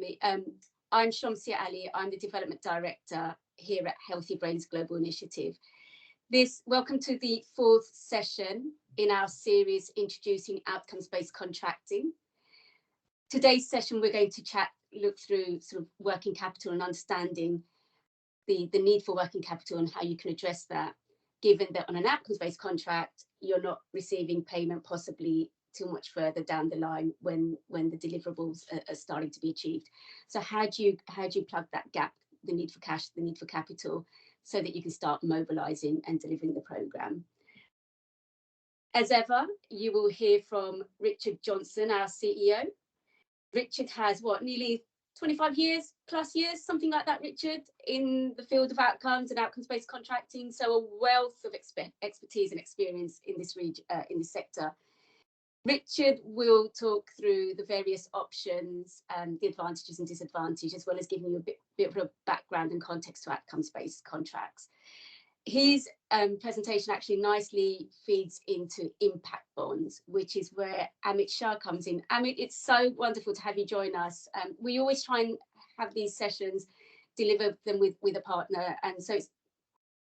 me. I'm Shamsia Ali. I'm the Development Director here at Healthy Brains Global Initiative. Welcome to the 4th session in our series introducing outcomes-based contracting. Today's session, we're going to look through sort of working capital and understanding the need for working capital and how you can address that, given that on an outcomes-based contract, you're not receiving payment possibly too much further down the line when the deliverables are starting to be achieved. So how do you plug that gap, the need for cash, the need for capital, so that you can start mobilizing and delivering the program? As ever, you will hear from Richard Johnson, our CEO. Richard has nearly 25 years, something like that, Richard, in the field of outcomes and outcomes-based contracting. So a wealth of expertise and experience in this sector. Richard will talk through the various options, the advantages and disadvantages, as well as giving you a bit of a background and context to outcomes-based contracts. His presentation actually nicely feeds into impact bonds, which is where Amit Shah comes in. Amit, it's so wonderful to have you join us. We always try and have these sessions, deliver them with a partner, and so it's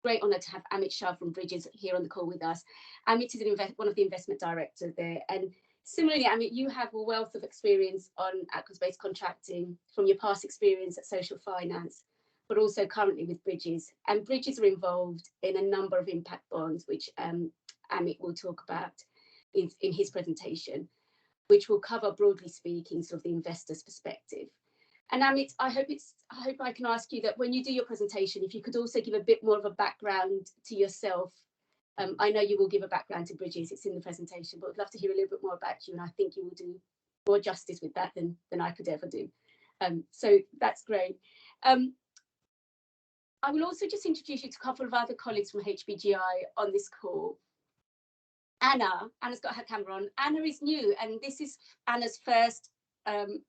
great honour to have Amit Shah from Bridges here on the call with us. Amit is one of the investment directors there, and similarly, Amit, you have a wealth of experience on outcomes-based contracting from your past experience at Social Finance, but also currently with Bridges. And Bridges are involved in a number of impact bonds, which Amit will talk about in his presentation, which will cover, broadly speaking, sort of the investor's perspective. And Amit, I hope I can ask you that when you do your presentation, if you could also give a bit more of a background to yourself. I know you will give a background to Bridges, it's in the presentation, but I'd love to hear a little bit more about you, and I think you will do more justice with that than I could ever do. So that's great. I will also just introduce you to a couple of other colleagues from HBGI on this call. Anna's got her camera on. Anna is new, and this is Anna's first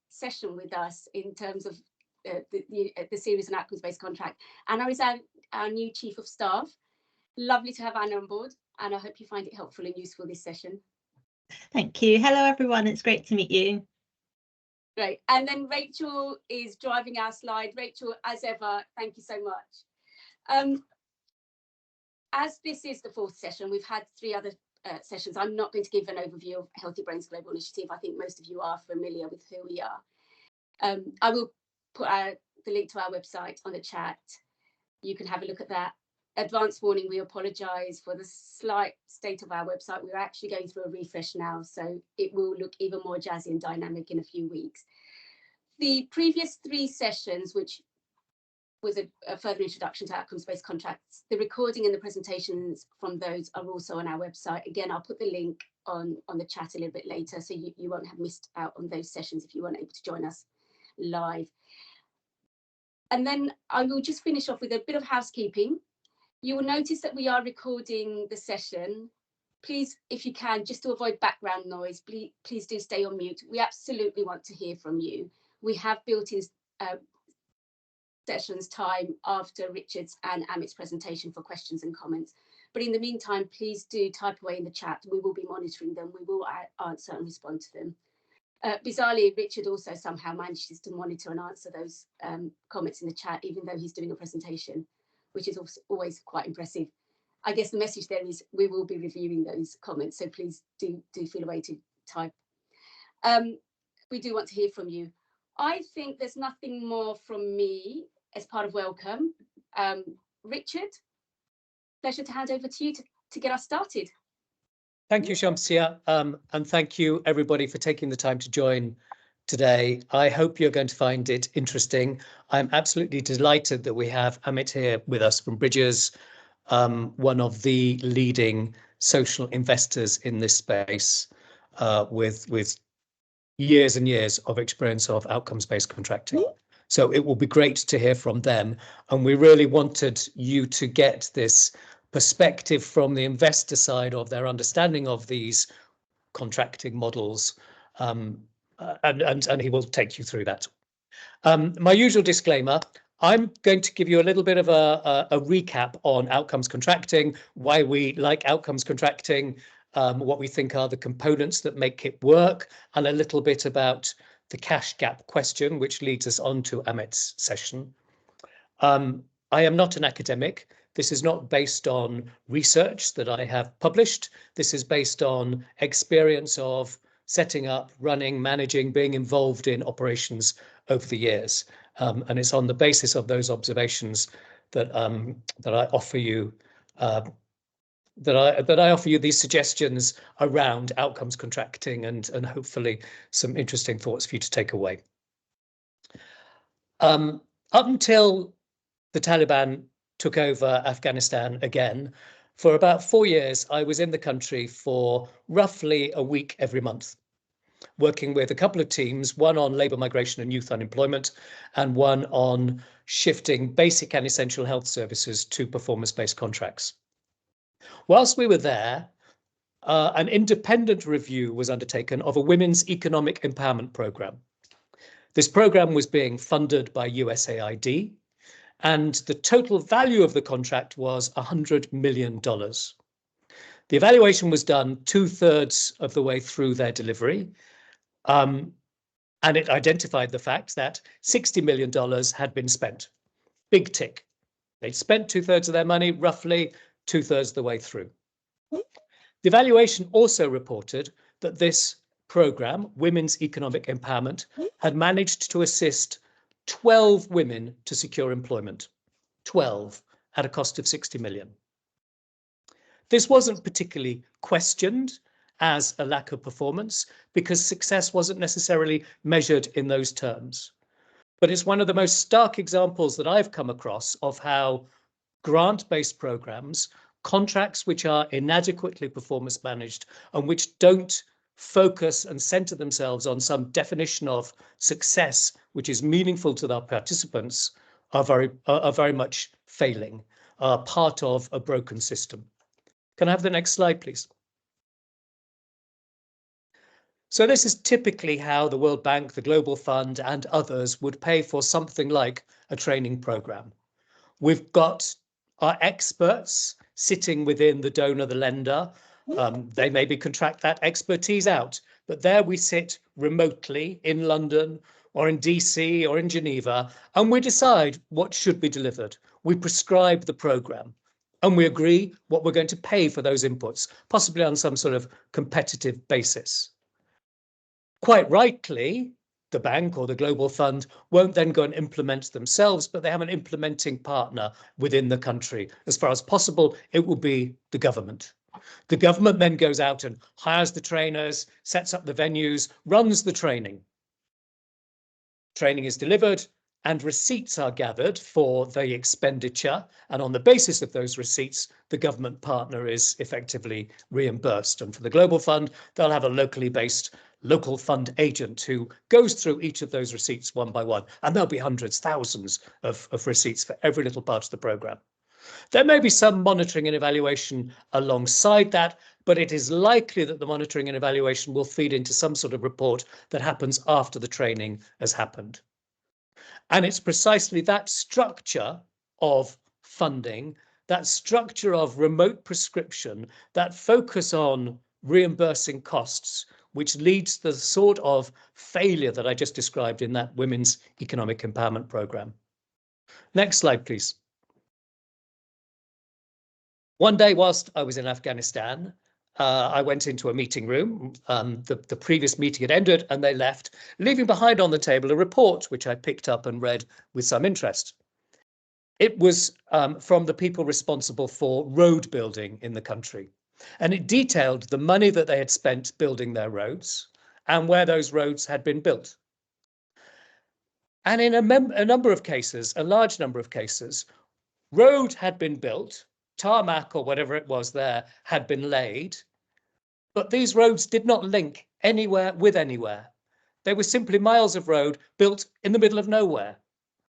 session with us in terms of the series on outcomes-based contract. Anna is our new Chief of Staff. Lovely to have Anna on board, and I hope you find it helpful and useful this session. Thank you. Hello, everyone. It's great to meet you. Great. And then Rachel is driving our slide. Rachel, as ever, thank you so much. As this is the 4th session, we've had 3 other sessions. I'm not going to give an overview of Healthy Brains Global Initiative. I think most of you are familiar with who we are. I will put the link to our website on the chat. You can have a look at that. Advance warning, we apologise for the slight state of our website. We're actually going through a refresh now, so it will look even more jazzy and dynamic in a few weeks. The previous 3 sessions, which was a further introduction to outcomes-based contracts, the recording and the presentations from those are also on our website. Again, I'll put the link on the chat a little bit later, so you won't have missed out on those sessions if you weren't able to join us live. And then I will just finish off with a bit of housekeeping. You will notice that we are recording the session. Please, if you can, just to avoid background noise, please do stay on mute. We absolutely want to hear from you. We have built in sessions time after Richard's and Amit's presentation for questions and comments. But in the meantime, please do type away in the chat. We will be monitoring them. We will answer and respond to them. Bizarrely, Richard also somehow manages to monitor and answer those comments in the chat, even though he's doing a presentation, which is always quite impressive. I guess the message there is we will be reviewing those comments, so please do feel away to type. We do want to hear from you. I think there's nothing more from me as part of welcome. Richard, pleasure to hand over to you to get us started. Thank you, Shamsia, and thank you everybody for taking the time to join today. I hope you're going to find it interesting. I'm absolutely delighted that we have Amit here with us from Bridges, one of the leading social investors in this space, with years and years of experience of outcomes-based contracting. So it will be great to hear from them. And we really wanted you to get this perspective from the investor side of their understanding of these contracting models. And he will take you through that. My usual disclaimer, I'm going to give you a little bit of a recap on outcomes contracting, why we like outcomes contracting, what we think are the components that make it work, and a little bit about the cash gap question, which leads us on to Amit's session. I am not an academic. This is not based on research that I have published. This is based on experience of setting up, running, managing, being involved in operations over the years. And it's on the basis of those observations that that I offer you these suggestions around outcomes contracting and hopefully some interesting thoughts for you to take away. Up until the Taliban took over Afghanistan again, for about 4 years, I was in the country for roughly a week every month, working with a couple of teams, one on labour migration and youth unemployment, and one on shifting basic and essential health services to performance-based contracts. Whilst we were there, an independent review was undertaken of a women's economic empowerment programme. This programme was being funded by USAID, and the total value of the contract was $100 million. The evaluation was done 2/3 of the way through their delivery, and it identified the fact that $60 million had been spent. Big tick. They'd spent 2/3 of their money, roughly 2/3 of the way through. The evaluation also reported that this programme, Women's Economic Empowerment, had managed to assist 12 women to secure employment. 12 at a cost of 60 million. This wasn't particularly questioned as a lack of performance because success wasn't necessarily measured in those terms. But it's one of the most stark examples that I've come across of how grant-based programs, contracts which are inadequately performance managed and which don't focus and center themselves on some definition of success which is meaningful to their participants, are very much failing, are part of a broken system. Can I have the next slide, please? So this is typically how the World Bank, the Global Fund, and others would pay for something like a training program. We've got our experts sitting within the donor, the lender. They maybe contract that expertise out, but there we sit remotely in London or in DC or in Geneva, and we decide what should be delivered. We prescribe the program and we agree what we're going to pay for those inputs, possibly on some sort of competitive basis. Quite rightly, the bank or the Global Fund won't then go and implement themselves, but they have an implementing partner within the country. As far as possible, it will be the government. The government then goes out and hires the trainers, sets up the venues, runs the training. Training is delivered and receipts are gathered for the expenditure. And on the basis of those receipts, the government partner is effectively reimbursed. And for the Global Fund, they'll have a locally based local fund agent who goes through each of those receipts one by one. And there'll be hundreds, thousands of receipts for every little part of the programme. There may be some monitoring and evaluation alongside that, but it is likely that the monitoring and evaluation will feed into some sort of report that happens after the training has happened. And it's precisely that structure of funding, that structure of remote prescription, that focus on reimbursing costs, which leads to the sort of failure that I just described in that Women's Economic Empowerment Programme. Next slide, please. One day, whilst I was in Afghanistan, I went into a meeting room. The previous meeting had ended and they left, leaving behind on the table a report, which I picked up and read with some interest. It was from the people responsible for road building in the country. And it detailed the money that they had spent building their roads and where those roads had been built. And in a number of cases, a large number of cases, road had been built, tarmac or whatever it was there had been laid, but these roads did not link anywhere with anywhere. They were simply miles of road built in the middle of nowhere,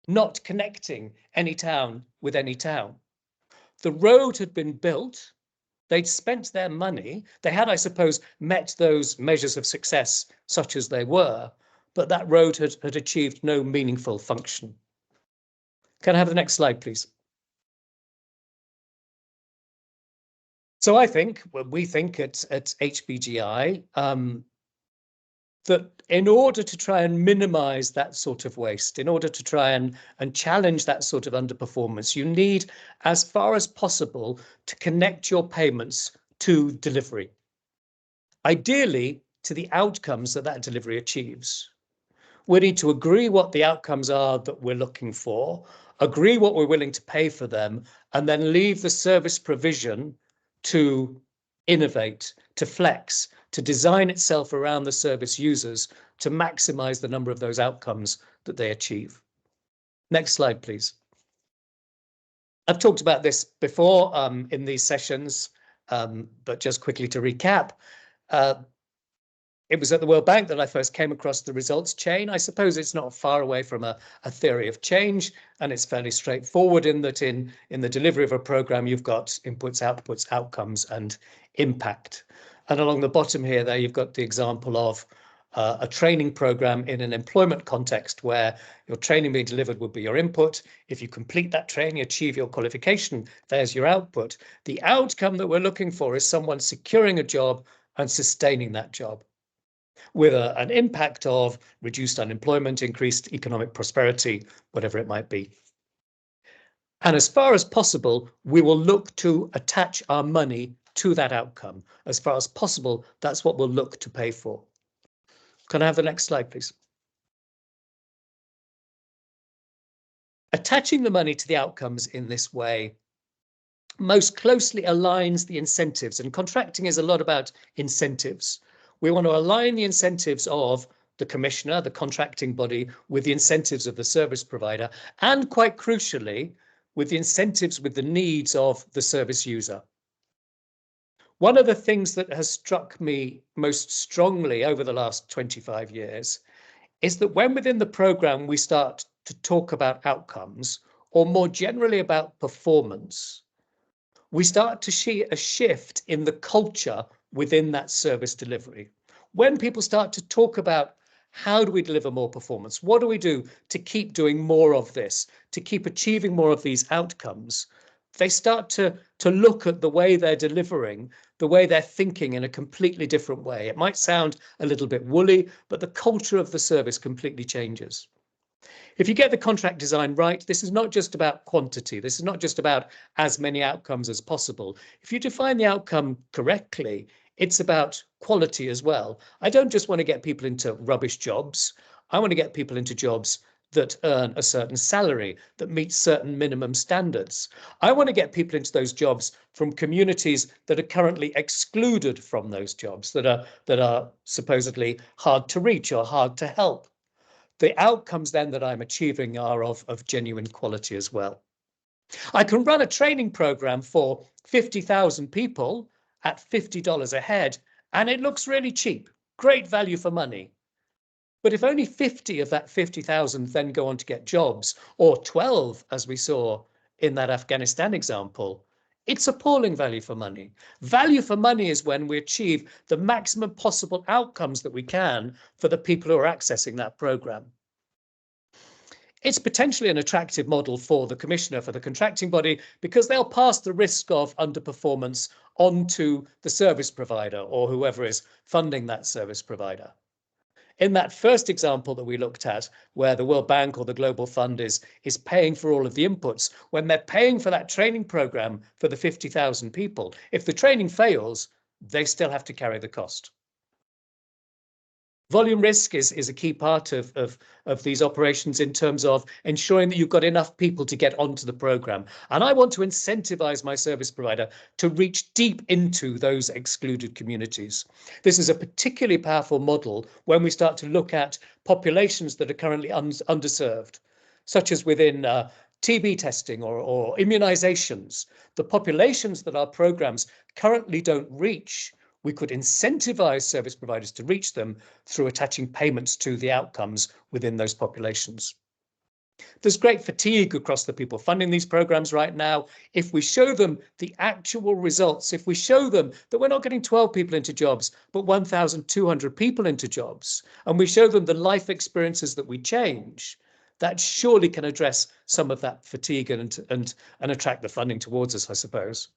not connecting any town with any town. The road had been built, they'd spent their money, they had, I suppose, met those measures of success such as they were, but that road had achieved no meaningful function. Can I have the next slide, please? So I think, well, we think at HBGI, that in order to try and minimize that sort of waste, in order to try and challenge that sort of underperformance, you need, as far as possible, to connect your payments to delivery. Ideally, to the outcomes that that delivery achieves. We need to agree what the outcomes are that we're looking for, agree what we're willing to pay for them, and then leave the service provision to innovate, to flex, to design itself around the service users to maximize the number of those outcomes that they achieve. Next slide, please. I've talked about this before in these sessions, but just quickly to recap, it was at the World Bank that I first came across the results chain. I suppose it's not far away from a theory of change, and it's fairly straightforward in that in the delivery of a program, you've got inputs, outputs, outcomes, and impact. And along the bottom here, there you've got the example of a training program in an employment context where your training being delivered would be your input. If you complete that training, achieve your qualification, there's your output. The outcome that we're looking for is someone securing a job and sustaining that job, with an impact of reduced unemployment, increased economic prosperity, whatever it might be. And as far as possible, we will look to attach our money to that outcome. As far as possible, that's what we'll look to pay for. Can I have the next slide, please? Attaching the money to the outcomes in this way most closely aligns the incentives, and contracting is a lot about incentives. We want to align the incentives of the commissioner, the contracting body, with the incentives of the service provider, and quite crucially, with the incentives with the needs of the service user. One of the things that has struck me most strongly over the last 25 years is that when within the program we start to talk about outcomes, or more generally about performance, we start to see a shift in the culture within that service delivery. When people start to talk about how do we deliver more performance, what do we do to keep doing more of this, to keep achieving more of these outcomes, they start to look at the way they're delivering, the way they're thinking in a completely different way. It might sound a little bit woolly, but the culture of the service completely changes. If you get the contract design right, this is not just about quantity. This is not just about as many outcomes as possible. If you define the outcome correctly, it's about quality as well. I don't just want to get people into rubbish jobs. I want to get people into jobs that earn a certain salary, that meet certain minimum standards. I want to get people into those jobs from communities that are currently excluded from those jobs, that are supposedly hard to reach or hard to help. The outcomes then that I'm achieving are of genuine quality as well. I can run a training program for 50,000 people at $50 a head, and it looks really cheap, great value for money. But if only 50 of that 50,000 then go on to get jobs, or 12, as we saw in that Afghanistan example, it's appalling value for money. Value for money is when we achieve the maximum possible outcomes that we can for the people who are accessing that program. It's potentially an attractive model for the commissioner, for the contracting body, because they'll pass the risk of underperformance onto the service provider or whoever is funding that service provider. In that first example that we looked at, where the World Bank or the Global Fund is paying for all of the inputs, when they're paying for that training program for the 50,000 people, if the training fails, they still have to carry the cost. Volume risk is a key part of these operations in terms of ensuring that you've got enough people to get onto the program. And I want to incentivize my service provider to reach deep into those excluded communities. This is a particularly powerful model when we start to look at populations that are currently underserved, such as within TB testing or immunizations. The populations that our programs currently don't reach, we could incentivize service providers to reach them through attaching payments to the outcomes within those populations. There's great fatigue across the people funding these programs right now. If we show them the actual results, if we show them that we're not getting 12 people into jobs, but 1,200 people into jobs, and we show them the life experiences that we change, that surely can address some of that fatigue and attract the funding towards us, I suppose.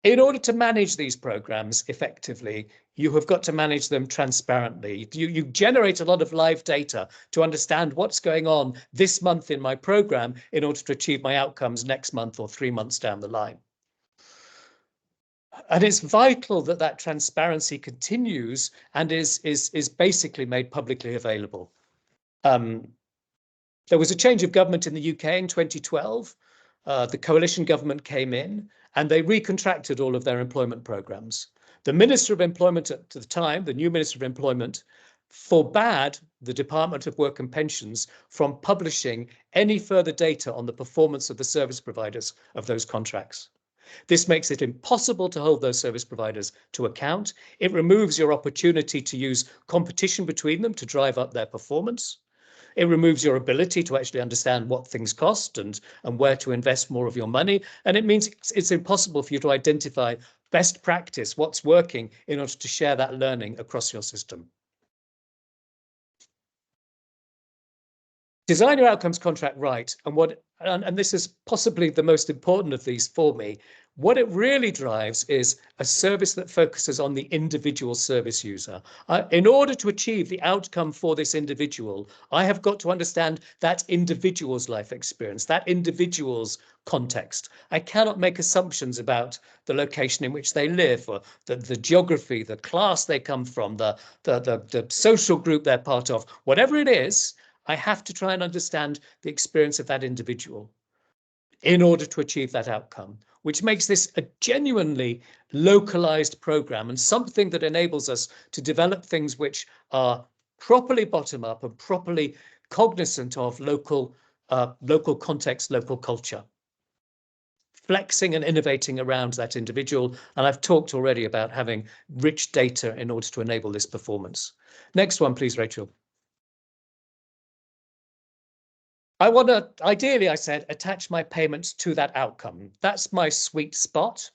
In order to manage these programs effectively, you have got to manage them transparently. You generate a lot of live data to understand what's going on this month in my program in order to achieve my outcomes next month or 3 months down the line. And it's vital that that transparency continues and is basically made publicly available. There was a change of government in the UK in 2012. The coalition government came in and they recontracted all of their employment programs. The Minister of Employment at the time, the new Minister of Employment, forbade the Department of Work and Pensions from publishing any further data on the performance of the service providers of those contracts. This makes it impossible to hold those service providers to account. It removes your opportunity to use competition between them to drive up their performance. It removes your ability to actually understand what things cost and where to invest more of your money. And it means it's impossible for you to identify best practice, what's working, in order to share that learning across your system. Design your outcomes contract right. And this is possibly the most important of these for me. What it really drives is a service that focuses on the individual service user. In order to achieve the outcome for this individual, I have got to understand that individual's life experience, that individual's context. I cannot make assumptions about the location in which they live, or the geography, the class they come from, the social group they're part of. Whatever it is, I have to try and understand the experience of that individual in order to achieve that outcome, which makes this a genuinely localized program and something that enables us to develop things which are properly bottom up and properly cognizant of local context, local culture, flexing and innovating around that individual. And I've talked already about having rich data in order to enable this performance. Next one, please, Rachel. I want to, ideally, I said, attach my payments to that outcome. That's my sweet spot.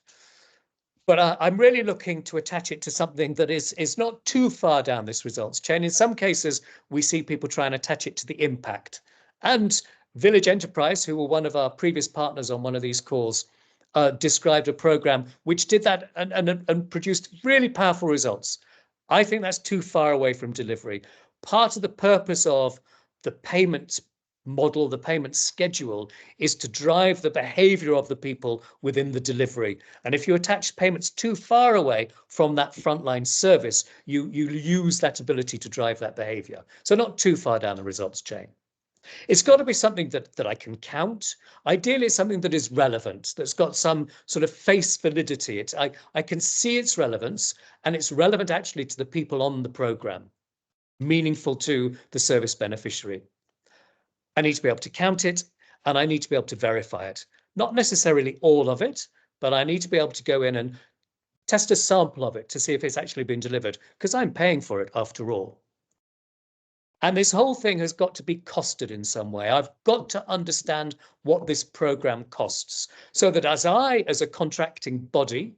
But I'm really looking to attach it to something that is not too far down this results chain. In some cases, we see people try and attach it to the impact. And Village Enterprise, who were one of our previous partners on one of these calls, described a program which did that and produced really powerful results. I think that's too far away from delivery. Part of the purpose of the payment model, the payment schedule, is to drive the behavior of the people within the delivery. And if you attach payments too far away from that frontline service, you lose that ability to drive that behavior. So not too far down the results chain. It's got to be something that I can count. Ideally, it's something that is relevant, that's got some sort of face validity. I can see its relevance, and it's relevant actually to the people on the program, meaningful to the service beneficiary. I need to be able to count it, and I need to be able to verify it. Not necessarily all of it, but I need to be able to go in and test a sample of it to see if it's actually been delivered, because I'm paying for it after all. And this whole thing has got to be costed in some way. I've got to understand what this program costs, so that as a contracting body,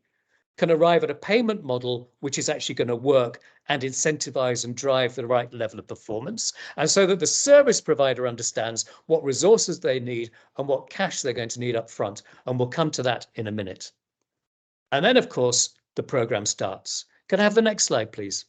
can arrive at a payment model which is actually going to work and incentivize and drive the right level of performance. And so that the service provider understands what resources they need and what cash they're going to need up front. And we'll come to that in a minute. And then, of course, the program starts. Can I have the next slide, please?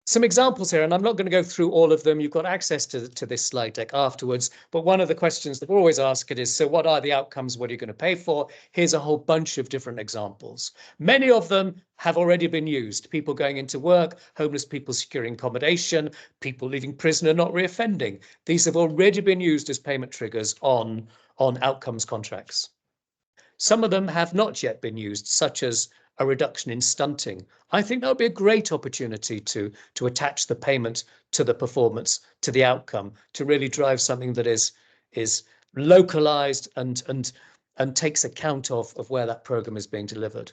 Some examples here, and I'm not going to go through all of them. You've got access to this slide deck afterwards. But one of the questions that we're always asked is, so what are the outcomes? What are you going to pay for? Here's a whole bunch of different examples. Many of them have already been used. People going into work, homeless people securing accommodation, people leaving prison and not reoffending. These have already been used as payment triggers on outcomes contracts. Some of them have not yet been used, such as a reduction in stunting. I think that would be a great opportunity to attach the payment to the performance, to the outcome, to really drive something that is localized and takes account of where that program is being delivered.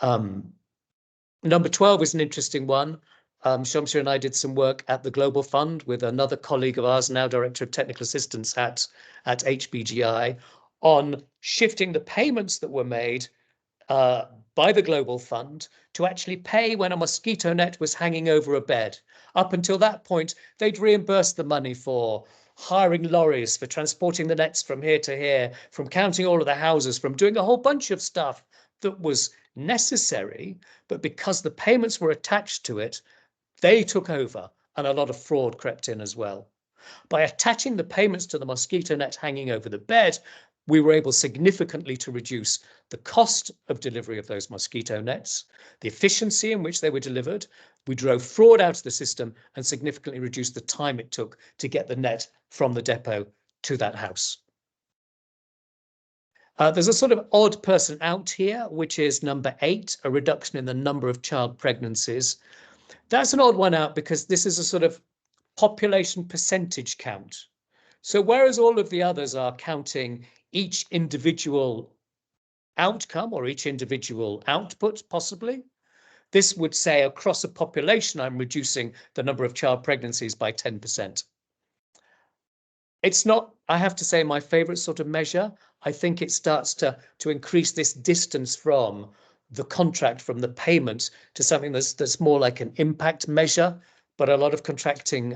Number 12 is an interesting one. Shamsia and I did some work at the Global Fund with another colleague of ours, now Director of Technical Assistance at HBGI, on shifting the payments that were made by the Global Fund to actually pay when a mosquito net was hanging over a bed. Up until that point, they'd reimbursed the money for hiring lorries, for transporting the nets from here to here, from counting all of the houses, from doing a whole bunch of stuff that was necessary, but because the payments were attached to it, they took over and a lot of fraud crept in as well. By attaching the payments to the mosquito net hanging over the bed, we were able significantly to reduce the cost of delivery of those mosquito nets, the efficiency in which they were delivered. We drove fraud out of the system and significantly reduced the time it took to get the net from the depot to that house. There's a sort of odd person out here, which is number 8, a reduction in the number of child pregnancies. That's an odd one out because this is a sort of population percentage count. So whereas all of the others are counting each individual outcome or each individual output, possibly, this would say across a population, I'm reducing the number of child pregnancies by 10%. It's not, I have to say, my favorite sort of measure. I think it starts to increase this distance from the contract, from the payment, to something that's more like an impact measure. But a lot of contracting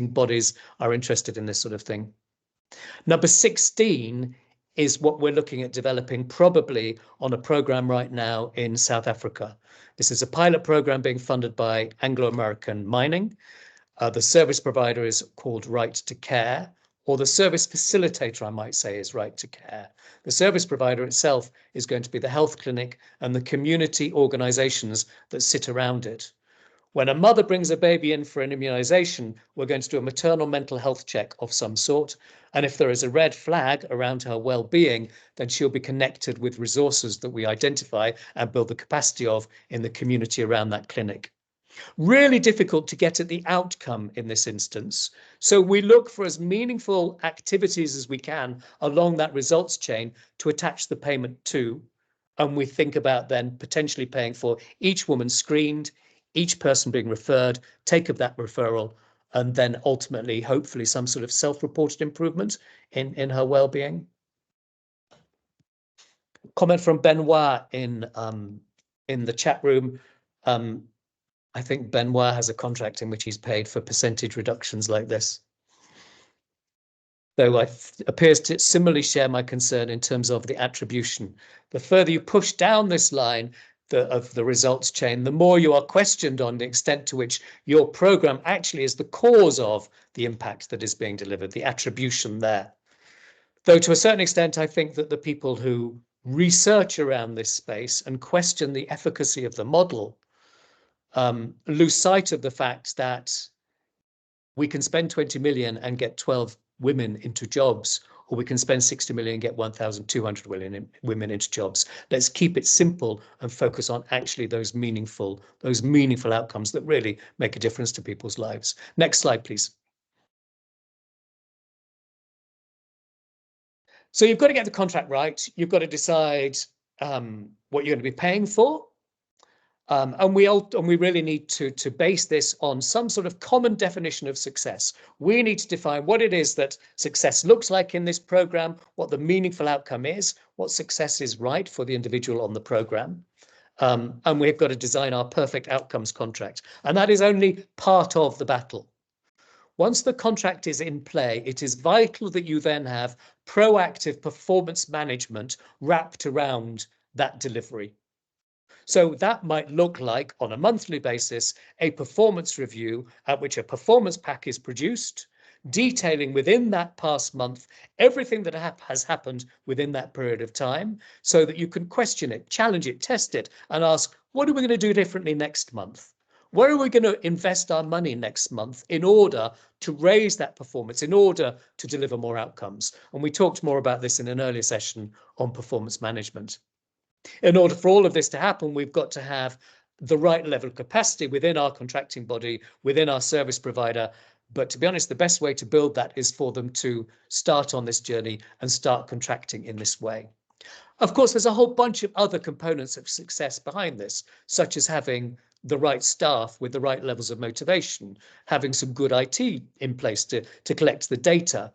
bodies are interested in this sort of thing. Number 16 is what we're looking at developing, probably on a program right now in South Africa. This is a pilot program being funded by Anglo-American Mining. The service provider is called Right to Care, or the service facilitator, I might say, is Right to Care. The service provider itself is going to be the health clinic and the community organizations that sit around it. When a mother brings a baby in for an immunization, we're going to do a maternal mental health check of some sort. And if there is a red flag around her well-being, then she'll be connected with resources that we identify and build the capacity of in the community around that clinic. Really difficult to get at the outcome in this instance. So we look for as meaningful activities as we can along that results chain to attach the payment to. And we think about then potentially paying for each woman screened, each person being referred, take up that referral, and then ultimately, hopefully, some sort of self-reported improvement in her well-being. Comment from Benoit in the chat room. I think Benoit has a contract in which he's paid for percentage reductions like this. Though appears to similarly share my concern in terms of the attribution. The further you push down this line of the results chain, the more you are questioned on the extent to which your program actually is the cause of the impact that is being delivered, the attribution there. Though to a certain extent, I think that the people who research around this space and question the efficacy of the model lose sight of the fact that we can spend 20 million and get 12 women into jobs, or we can spend 60 million and get 1,200 women into jobs. Let's keep it simple and focus on actually those meaningful outcomes that really make a difference to people's lives. Next slide, please. So you've got to get the contract right. You've got to decide what you're going to be paying for. And we really need to base this on some sort of common definition of success. We need to define what it is that success looks like in this program, what the meaningful outcome is, what success is right for the individual on the program. And we've got to design our perfect outcomes contract. And that is only part of the battle. Once the contract is in play, it is vital that you then have proactive performance management wrapped around that delivery. So that might look like, on a monthly basis, a performance review at which a performance pack is produced, detailing within that past month everything that has happened within that period of time, so that you can question it, challenge it, test it, and ask, what are we going to do differently next month? Where are we going to invest our money next month in order to raise that performance, in order to deliver more outcomes? And we talked more about this in an earlier session on performance management. In order for all of this to happen, we've got to have the right level of capacity within our contracting body, within our service provider. But to be honest, the best way to build that is for them to start on this journey and start contracting in this way. Of course, there's a whole bunch of other components of success behind this, such as having the right staff with the right levels of motivation, having some good IT in place to collect the data.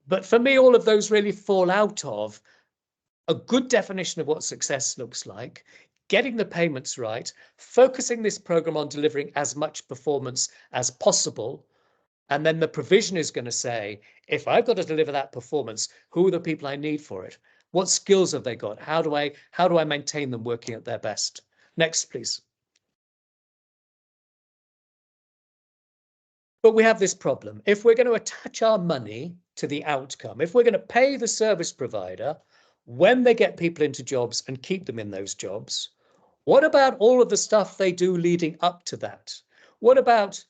But for me, all of those really fall out of a good definition of what success looks like, getting the payments right, focusing this program on delivering as much performance as possible, And then the provision is going to say, if I've got to deliver that performance, who are the people I need for it? What skills have they got? How do I maintain them working at their best? Next, please. But we have this problem. If we're going to attach our money to the outcome, if we're going to pay the service provider when they get people into jobs and keep them in those jobs, what about all of the stuff they do leading up to that? What about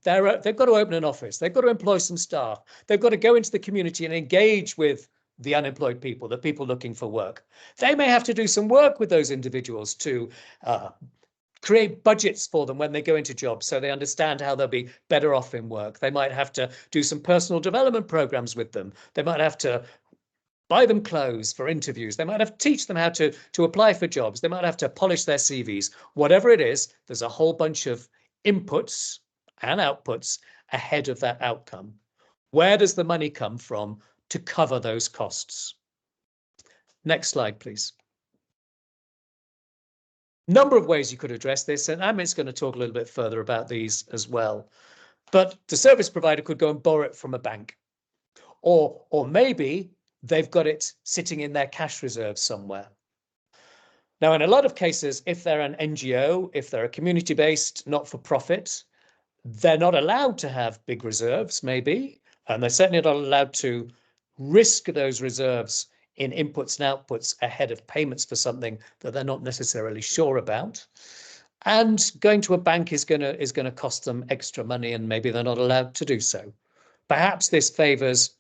they've got to open an office, they've got to employ some staff, they've got to go into the community and engage with the unemployed people, the people looking for work. They may have to do some work with those individuals to create budgets for them when they go into jobs so they understand how they'll be better off in work. They might have to do some personal development programs with them. They might have to buy them clothes for interviews. They might have to teach them how to apply for jobs. They might have to polish their CVs. Whatever it is, there's a whole bunch of inputs and outputs ahead of that outcome. Where does the money come from to cover those costs? Next slide, please. Number of ways you could address this, and Amit's going to talk a little bit further about these as well. But the service provider could go and borrow it from a bank, or maybe they've got it sitting in their cash reserves somewhere. Now, in a lot of cases, if they're an NGO, if they're a community-based not-for-profit, they're not allowed to have big reserves, maybe, and they're certainly not allowed to risk those reserves in inputs and outputs ahead of payments for something that they're not necessarily sure about. And going to a bank is going to cost them extra money, and maybe they're not allowed to do so. Perhaps this favors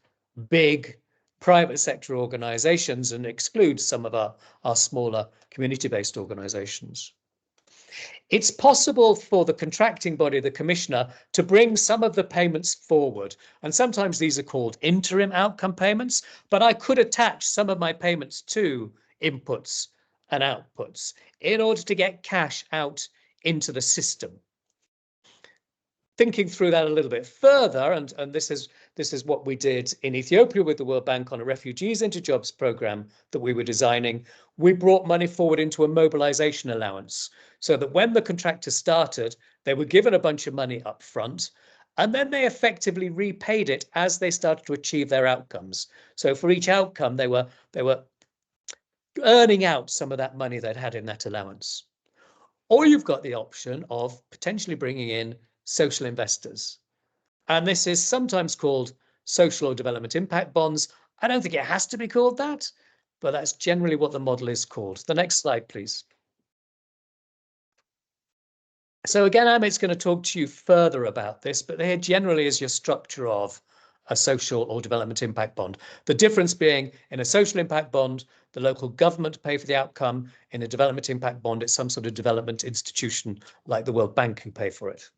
big private sector organizations and excludes some of our smaller community-based organizations. It's possible for the contracting body, the commissioner, to bring some of the payments forward. And sometimes these are called interim outcome payments, but I could attach some of my payments to inputs and outputs in order to get cash out into the system. Thinking through that a little bit further, and this is what we did in Ethiopia with the World Bank on a Refugees into Jobs program that we were designing. We brought money forward into a mobilization allowance so that when the contractor started, they were given a bunch of money up front, and then they effectively repaid it as they started to achieve their outcomes. So for each outcome, they were earning out some of that money they'd had in that allowance. Or you've got the option of potentially bringing in social investors. And this is sometimes called social or development impact bonds. I don't think it has to be called that, but that's generally what the model is called. The next slide, please. So again, Amit's going to talk to you further about this, but here generally is your structure of a social or development impact bond. The difference being in a social impact bond, the local government pay for the outcome. In a development impact bond, it's some sort of development institution like the World Bank who pay for it.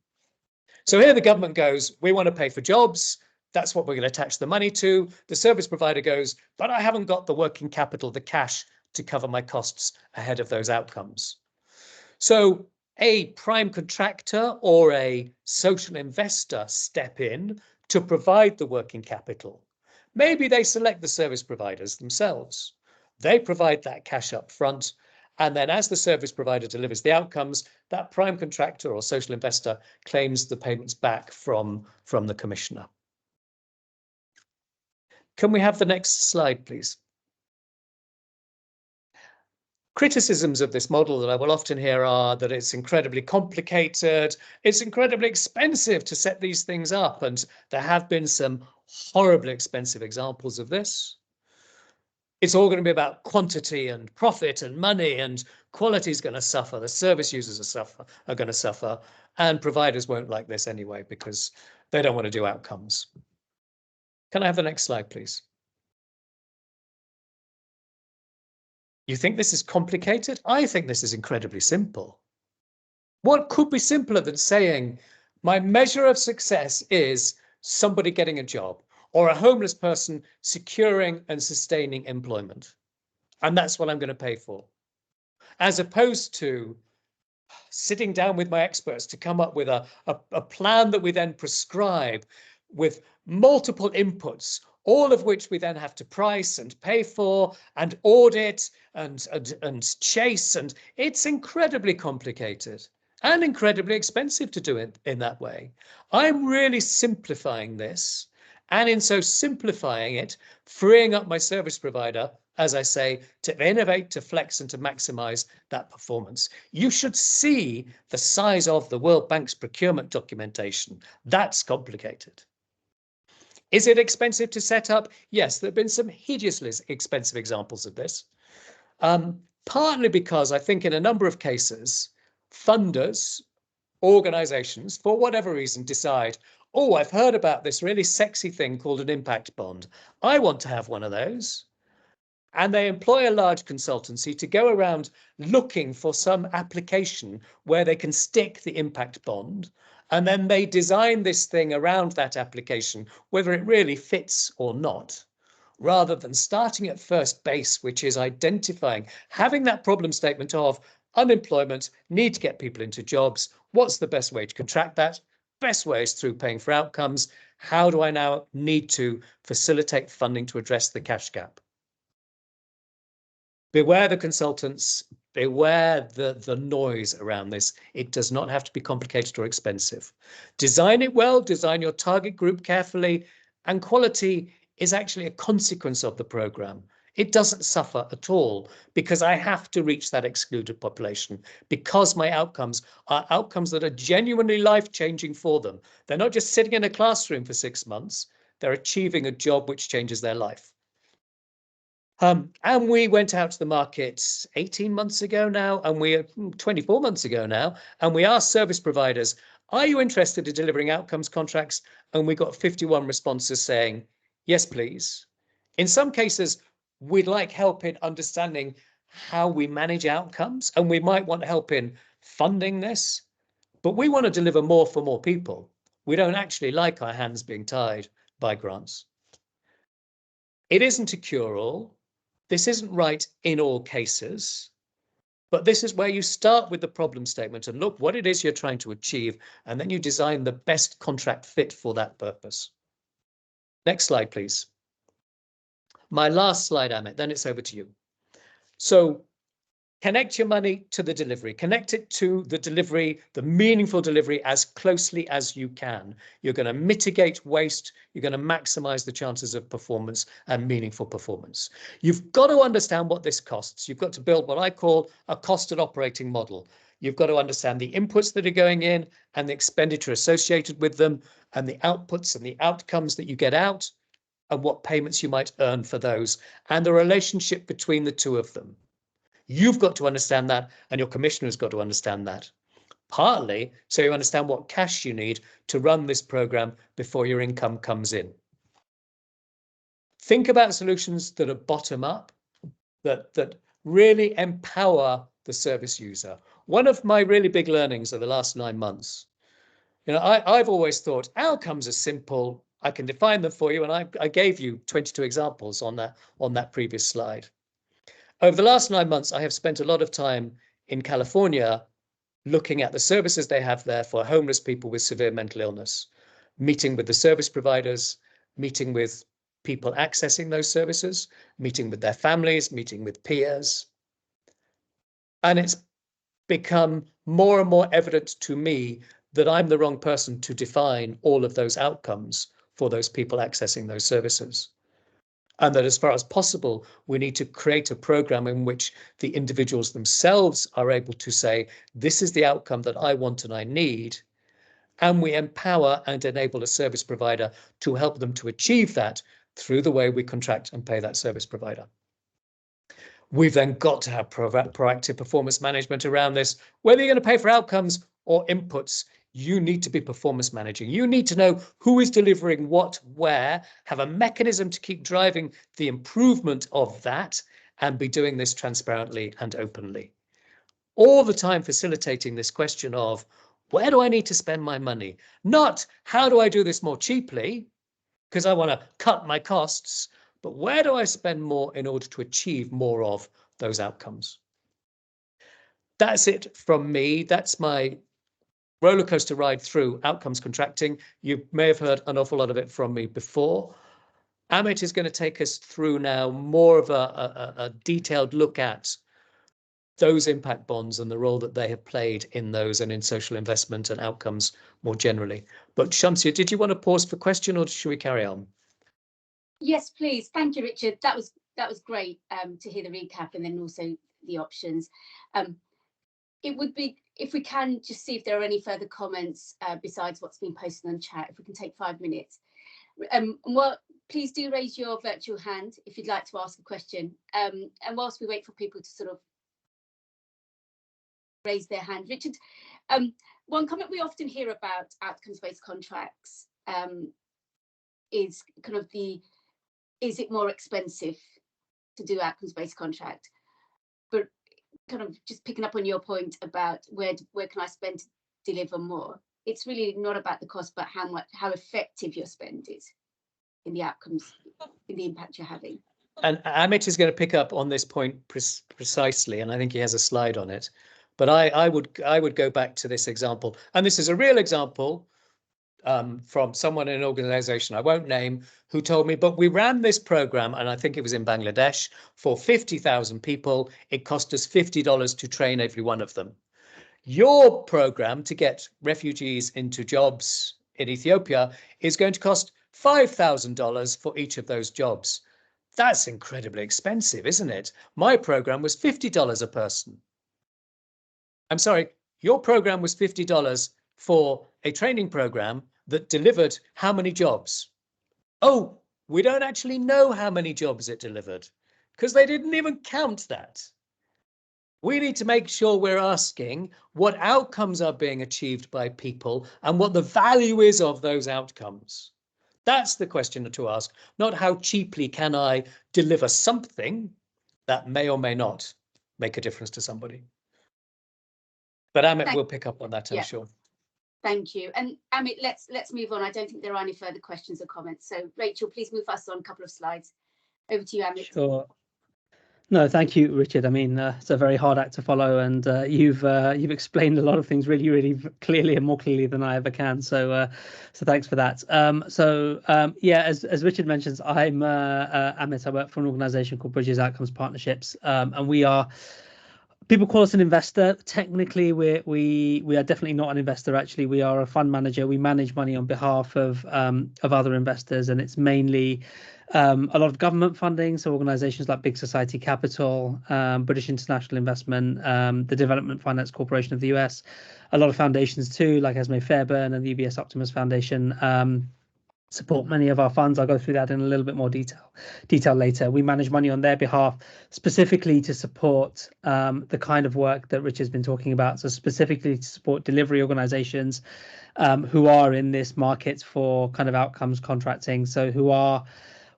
So here the government goes, we want to pay for jobs. That's what we're going to attach the money to. The service provider goes, but I haven't got the working capital, the cash to cover my costs ahead of those outcomes. So a prime contractor or a social investor step in to provide the working capital. Maybe they select the service providers themselves. They provide that cash up front. And then as the service provider delivers the outcomes, that prime contractor or social investor claims the payments back from the commissioner. Can we have the next slide, please? Criticisms of this model that I will often hear are that it's incredibly complicated, it's incredibly expensive to set these things up, and there have been some horribly expensive examples of this. It's all going to be about quantity and profit and money, and quality is going to suffer. The service users are going to suffer, and providers won't like this anyway because they don't want to do outcomes. Can I have the next slide, please? You think this is complicated? I think this is incredibly simple. What could be simpler than saying, my measure of success is somebody getting a job, or a homeless person securing and sustaining employment. And that's what I'm going to pay for. As opposed to sitting down with my experts to come up with a plan that we then prescribe with multiple inputs, all of which we then have to price and pay for and audit and chase. And it's incredibly complicated. and incredibly expensive to do it in that way. I'm really simplifying this, and in so simplifying it, freeing up my service provider, as I say, to innovate, to flex, and to maximize that performance. You should see the size of the World Bank's procurement documentation. That's complicated. Is it expensive to set up? Yes, there have been some hideously expensive examples of this. Partly because I think in a number of cases, funders, organizations, for whatever reason, decide, oh, I've heard about this really sexy thing called an impact bond. I want to have one of those. And they employ a large consultancy to go around looking for some application where they can stick the impact bond. And then they design this thing around that application, whether it really fits or not, rather than starting at first base, which is identifying, having that problem statement of unemployment, need to get people into jobs. What's the best way to contract that? Best way is through paying for outcomes. How do I now need to facilitate funding to address the cash gap? Beware the consultants, beware the noise around this. It does not have to be complicated or expensive. Design it well, design your target group carefully, and quality is actually a consequence of the program. It doesn't suffer at all because I have to reach that excluded population, because my outcomes are outcomes that are genuinely life-changing for them. They're not just sitting in a classroom for 6 months, they're achieving a job which changes their life. And we went out to the market 18 months ago now, and we're 24 months ago now, and we asked service providers, are you interested in delivering outcomes contracts? And we got 51 responses saying, yes, please. In some cases, we'd like help in understanding how we manage outcomes, and we might want help in funding this, but we want to deliver more for more people. We don't actually like our hands being tied by grants. It isn't a cure-all. This isn't right in all cases, but this is where you start with the problem statement and look what it is you're trying to achieve, and then you design the best contract fit for that purpose. Next slide, please. My last slide, Amit, then it's over to you. So connect your money to the delivery. Connect it to the delivery, the meaningful delivery, as closely as you can. You're going to mitigate waste. You're going to maximize the chances of performance and meaningful performance. You've got to understand what this costs. You've got to build what I call a cost and operating model. You've got to understand the inputs that are going in and the expenditure associated with them, and the outputs and the outcomes that you get out, and what payments you might earn for those, and the relationship between the two of them. You've got to understand that, and your commissioner's got to understand that. Partly so you understand what cash you need to run this program before your income comes in. Think about solutions that are bottom up, that really empower the service user. One of my really big learnings of the last 9 months, I've always thought outcomes are simple. I can define them for you, and I gave you 22 examples on that previous slide. Over the last 9 months, I have spent a lot of time in California looking at the services they have there for homeless people with severe mental illness, meeting with the service providers, meeting with people accessing those services, meeting with their families, meeting with peers. And it's become more and more evident to me that I'm the wrong person to define all of those outcomes for those people accessing those services. And that as far as possible, we need to create a program in which the individuals themselves are able to say, this is the outcome that I want and I need. And we empower and enable a service provider to help them to achieve that through the way we contract and pay that service provider. We've then got to have proactive performance management around this. Whether you're going to pay for outcomes or inputs, you need to be performance managing. You need to know who is delivering what, where, have a mechanism to keep driving the improvement of that, and be doing this transparently and openly. All the time facilitating this question of, where do I need to spend my money? Not how do I do this more cheaply, because I want to cut my costs, but where do I spend more in order to achieve more of those outcomes? That's it from me. That's my roller coaster ride through outcomes contracting. You may have heard an awful lot of it from me before. Amit is going to take us through now more of a detailed look at those impact bonds and the role that they have played in those and in social investment and outcomes more generally. But Shamsia, did you want to pause for question, or should we carry on? Yes, please. Thank you, Richard. That was great to hear the recap and then also the options. It would be, if we can just see if there are any further comments besides what's been posted on chat, if we can take 5 minutes. Well, please do raise your virtual hand if you'd like to ask a question. And whilst we wait for people to sort of raise their hand, Richard, one comment we often hear about outcomes-based contracts is kind of is it more expensive to do outcomes-based contract? But kind of just picking up on your point about where can I spend to deliver more? It's really not about the cost, but how effective your spend is in the outcomes, in the impact you're having. And Amit is going to pick up on this point precisely, and I think he has a slide on it. But I would go back to this example, and this is a real example from someone in an organization I won't name, who told me, but we ran this program, and I think it was in Bangladesh, for 50,000 people. It cost us $50 to train every one of them. Your program to get refugees into jobs in Ethiopia is going to cost $5,000 for each of those jobs. That's incredibly expensive, isn't it? My program was $50 a person. I'm sorry, your program was $50 for a training program that delivered how many jobs? Oh, we don't actually know how many jobs it delivered because they didn't even count that. We need to make sure we're asking what outcomes are being achieved by people and what the value is of those outcomes. That's the question to ask, not how cheaply can I deliver something that may or may not make a difference to somebody. But Amit will pick up on that, I'm sure. Thank you. And Amit, let's move on. I don't think there are any further questions or comments. So Rachel, please move us on a couple of slides. Over to you, Amit. Sure. No, thank you, Richard. I mean, it's a very hard act to follow, and you've explained a lot of things really, really clearly and more clearly than I ever can. So, so thanks for that. Yeah, as Richard mentions, I'm Amit. I work for an organisation called Bridges Outcomes Partnerships, and we are. People call us an investor. Technically, we are definitely not an investor. Actually, we are a fund manager. We manage money on behalf of other investors, and it's mainly a lot of government funding. So organisations like Big Society Capital, British International Investment, the Development Finance Corporation of the US, a lot of foundations too, like Esme Fairbairn and the UBS Optimus Foundation. Support many of our funds. I'll go through that in a little bit more detail later. We manage money on their behalf, specifically to support the kind of work that Rich has been talking about. So specifically to support delivery organizations who are in this market for kind of outcomes contracting. So who are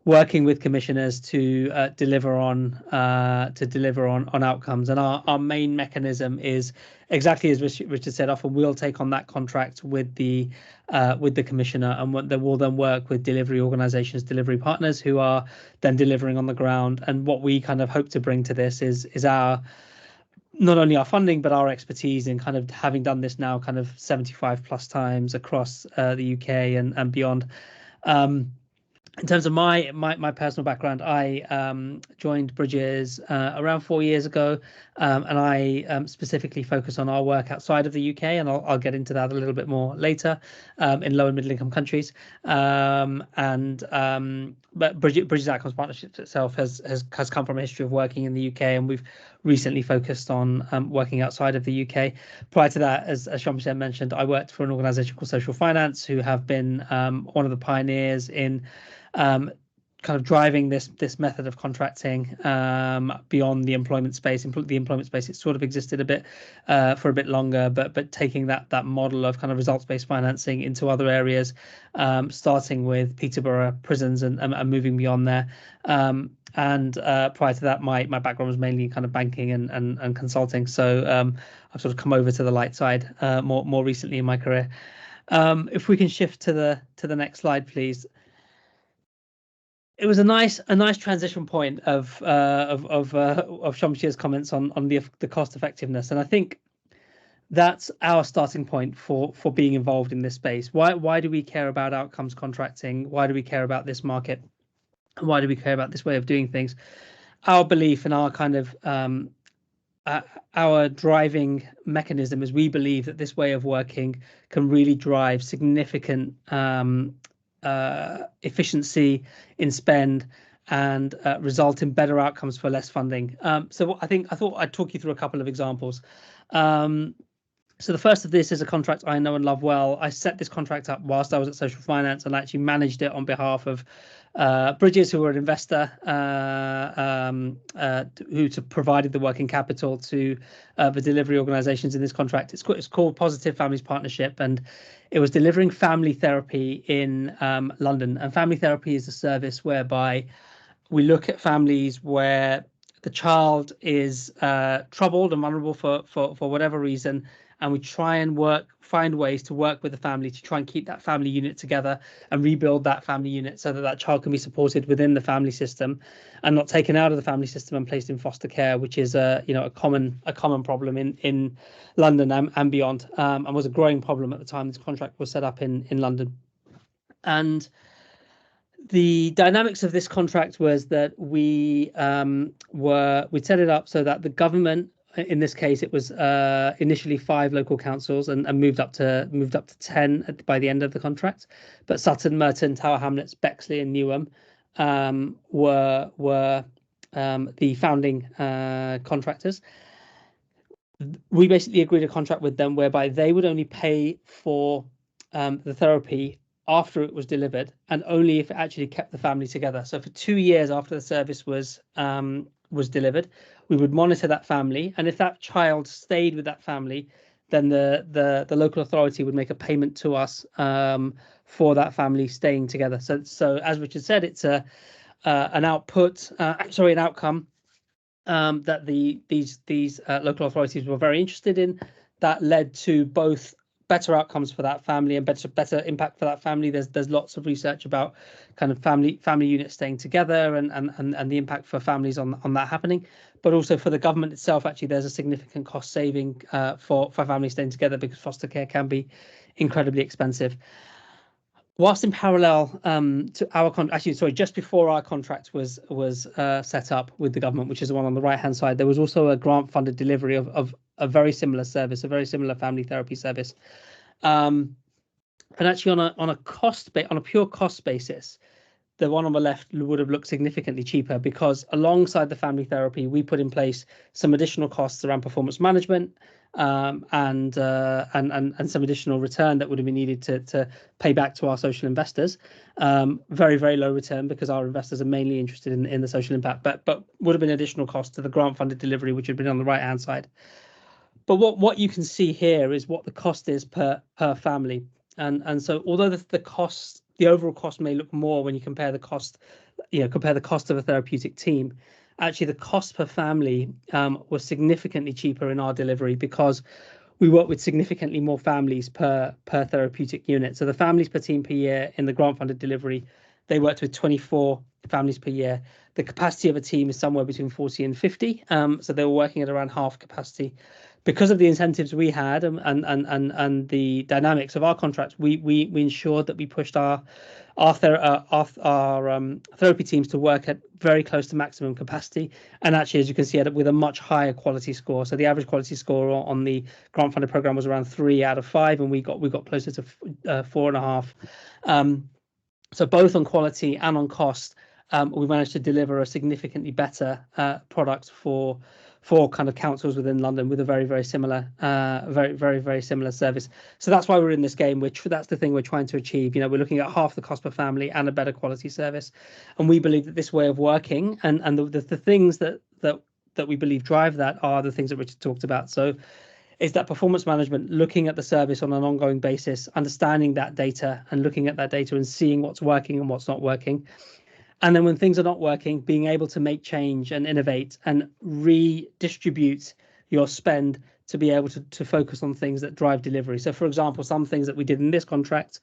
working with commissioners to deliver on outcomes. And our main mechanism is exactly as Richard said. Often we'll take on that contract with the commissioner, and what they will then work with delivery organizations, delivery partners who are then delivering on the ground. And what we kind of hope to bring to this is our not only our funding but our expertise in kind of having done this now kind of 75 plus times across the UK and beyond. In terms of my personal background, I joined Bridges around 4 years ago, and I specifically focus on our work outside of the UK, and I'll get into that a little bit more later, in low and middle income countries. But Bridges Outcomes Partnerships itself has come from a history of working in the UK, and we've recently focused on working outside of the UK. Prior to that, as Shamsia mentioned, I worked for an organisation called Social Finance, who have been one of the pioneers in kind of driving this method of contracting beyond the employment space. The employment space, it sort of existed a bit for a bit longer, but taking that model of kind of results-based financing into other areas, starting with Peterborough prisons and moving beyond there. And prior to that, my background was mainly kind of banking and consulting. So I've sort of come over to the light side more recently in my career. If we can shift to the next slide, please. It was a nice transition point of Shamsia's comments on the cost effectiveness, and I think that's our starting point for being involved in this space. Why do we care about outcomes contracting? Why do we care about this market? And why do we care about this way of doing things? Our belief and our kind of our driving mechanism is we believe that this way of working can really drive significant efficiency in spend and result in better outcomes for less funding. So I thought I'd talk you through a couple of examples. So the first of this is a contract I know and love well. I set this contract up whilst I was at Social Finance and actually managed it on behalf of Bridges, who were an investor who provided the working capital to the delivery organisations in this contract. It's called Positive Families Partnership, and it was delivering family therapy in London. And family therapy is a service whereby we look at families where the child is troubled and vulnerable for whatever reason, and we try and find ways to work with the family to try and keep that family unit together and rebuild that family unit so that that child can be supported within the family system and not taken out of the family system and placed in foster care, which is a common problem in London and beyond, and was a growing problem at the time this contract was set up in London. And the dynamics of this contract was that we set it up so that the government, in this case, it was initially 5 local councils and moved up to 10 by the end of the contract. But Sutton, Merton, Tower Hamlets, Bexley, and Newham were the founding contractors. We basically agreed a contract with them whereby they would only pay for the therapy after it was delivered, and only if it actually kept the family together. So for 2 years after the service was delivered, we would monitor that family, and if that child stayed with that family, then the local authority would make a payment to us for that family staying together. So as Richard said, it's an outcome that these local authorities were very interested in. That led to both better outcomes for that family and better impact for that family. There's lots of research about kind of family units staying together and the impact for families on that happening, but also for the government itself. Actually, there's a significant cost saving for families staying together because foster care can be incredibly expensive. Whilst in parallel to our just before our contract was set up with the government, which is the one on the right hand side, there was also a grant funded delivery of a very similar service, a very similar family therapy service. And actually on a pure cost basis, the one on the left would have looked significantly cheaper, because alongside the family therapy, we put in place some additional costs around performance management and some additional return that would have been needed to pay back to our social investors. Very, very low return because our investors are mainly interested in the social impact, but would have been additional cost to the grant funded delivery, which had been on the right hand side. But what you can see here is what the cost is per family, and so although the overall cost may look more when you compare the cost of a therapeutic team, actually the cost per family was significantly cheaper in our delivery because we work with significantly more families per therapeutic unit. So the families per team per year in the grant funded delivery, they worked with 24 families per year. The capacity of a team is somewhere between 40 and 50. So they were working at around half capacity. Because of the incentives we had and the dynamics of our contracts, we ensured that we pushed our therapy teams to work at very close to maximum capacity, and actually, as you can see, with a much higher quality score. So the average quality score on the grant funded program was around 3 out of 5, and we got closer to 4.5. So both on quality and on cost, we managed to deliver a significantly better product for kind of councils within London with a very, very similar, very similar service. So that's why we're in this game. That's the thing we're trying to achieve. We're looking at half the cost per family and a better quality service. And we believe that this way of working and the things that we believe drive that are the things that Richard talked about. So is that performance management, looking at the service on an ongoing basis, understanding that data and looking at that data and seeing what's working and what's not working. And then when things are not working, being able to make change and innovate and redistribute your spend to be able to focus on things that drive delivery. So, for example, some things that we did in this contract,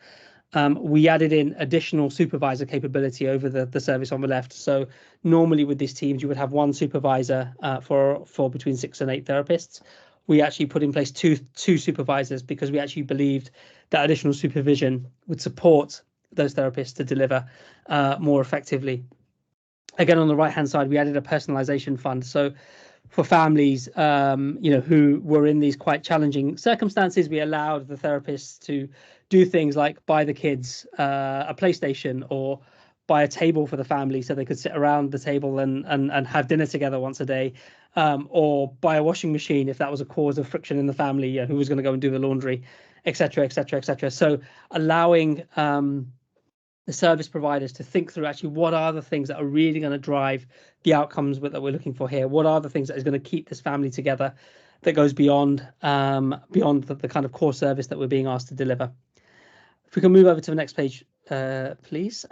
we added in additional supervisor capability over the service on the left. So normally with these teams, you would have one supervisor for between 6 and 8 therapists. We actually put in place two supervisors because we actually believed that additional supervision would support those therapists to deliver more effectively. Again, on the right hand side, we added a personalization fund. So for families, who were in these quite challenging circumstances. We allowed the therapists to do things like buy the kids a PlayStation, or buy a table for the family so they could sit around the table and have dinner together once a day, or buy a washing machine if that was a cause of friction in the family, who was going to go and do the laundry, etc., etc., etc. So allowing the service providers to think through actually what are the things that are really going to drive the outcomes that we're looking for here. What are the things that is going to keep this family together, that goes beyond the kind of core service that we're being asked to deliver. If we can move over to the next page, please.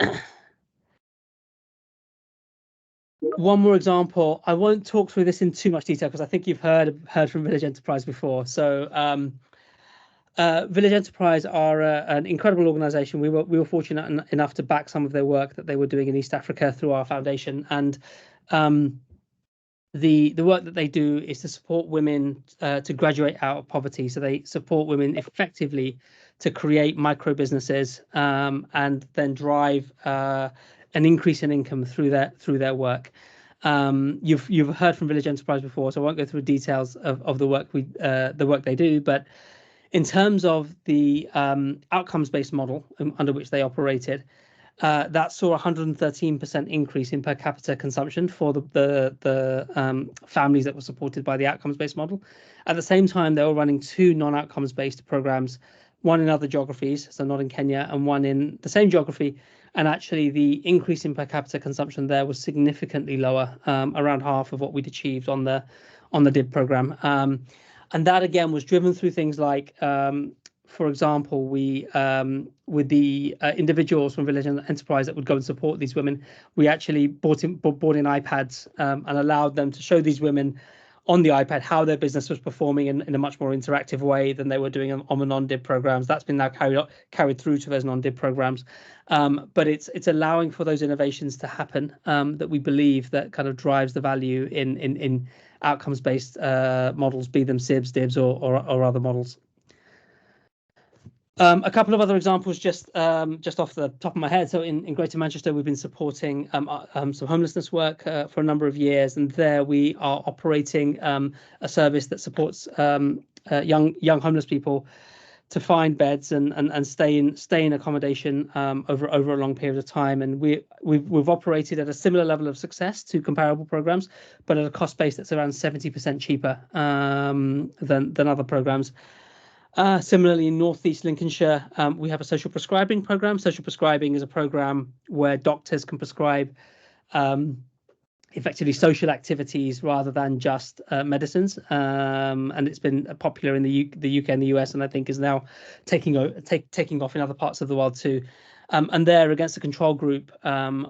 One more example. I won't talk through this in too much detail because I think you've heard from Village Enterprise before. So Village Enterprise are an incredible organisation. We were fortunate enough to back some of their work that they were doing in East Africa through our foundation, and the work that they do is to support women to graduate out of poverty. So they support women effectively to create micro businesses and then drive an increase in income through their work. You've heard from Village Enterprise before, so I won't go through details of the work they do, but in terms of the outcomes-based model under which they operated, that saw 113% increase in per capita consumption for the families that were supported by the outcomes-based model. At the same time, they were running 2 non-outcomes-based programs, one in other geographies, so not in Kenya, and one in the same geography. And actually, the increase in per capita consumption there was significantly lower, around half of what we'd achieved on the DIB program. And that again was driven through things like, for example, we with the individuals from Village Enterprise that would go and support these women, we actually brought in iPads and allowed them to show these women on the iPad how their business was performing in a much more interactive way than they were doing on the non-DIB programs. That's been now carried through to those non-DIB programs. But it's allowing for those innovations to happen that we believe that kind of drives the value in outcomes-based models, be them SIBs, DIBs, or other models. A couple of other examples just off the top of my head. So in Greater Manchester, we've been supporting some homelessness work for a number of years, and there we are operating a service that supports young homeless people to find beds and stay in accommodation over a long period of time. And we've operated at a similar level of success to comparable programs, but at a cost base that's around 70% cheaper than other programs. Similarly, in North East Lincolnshire, we have a social prescribing program. Social prescribing is a program where doctors can prescribe effectively social activities rather than just medicines, and it's been popular in the UK and the US, and I think is now taking off in other parts of the world too. And there, against the control group,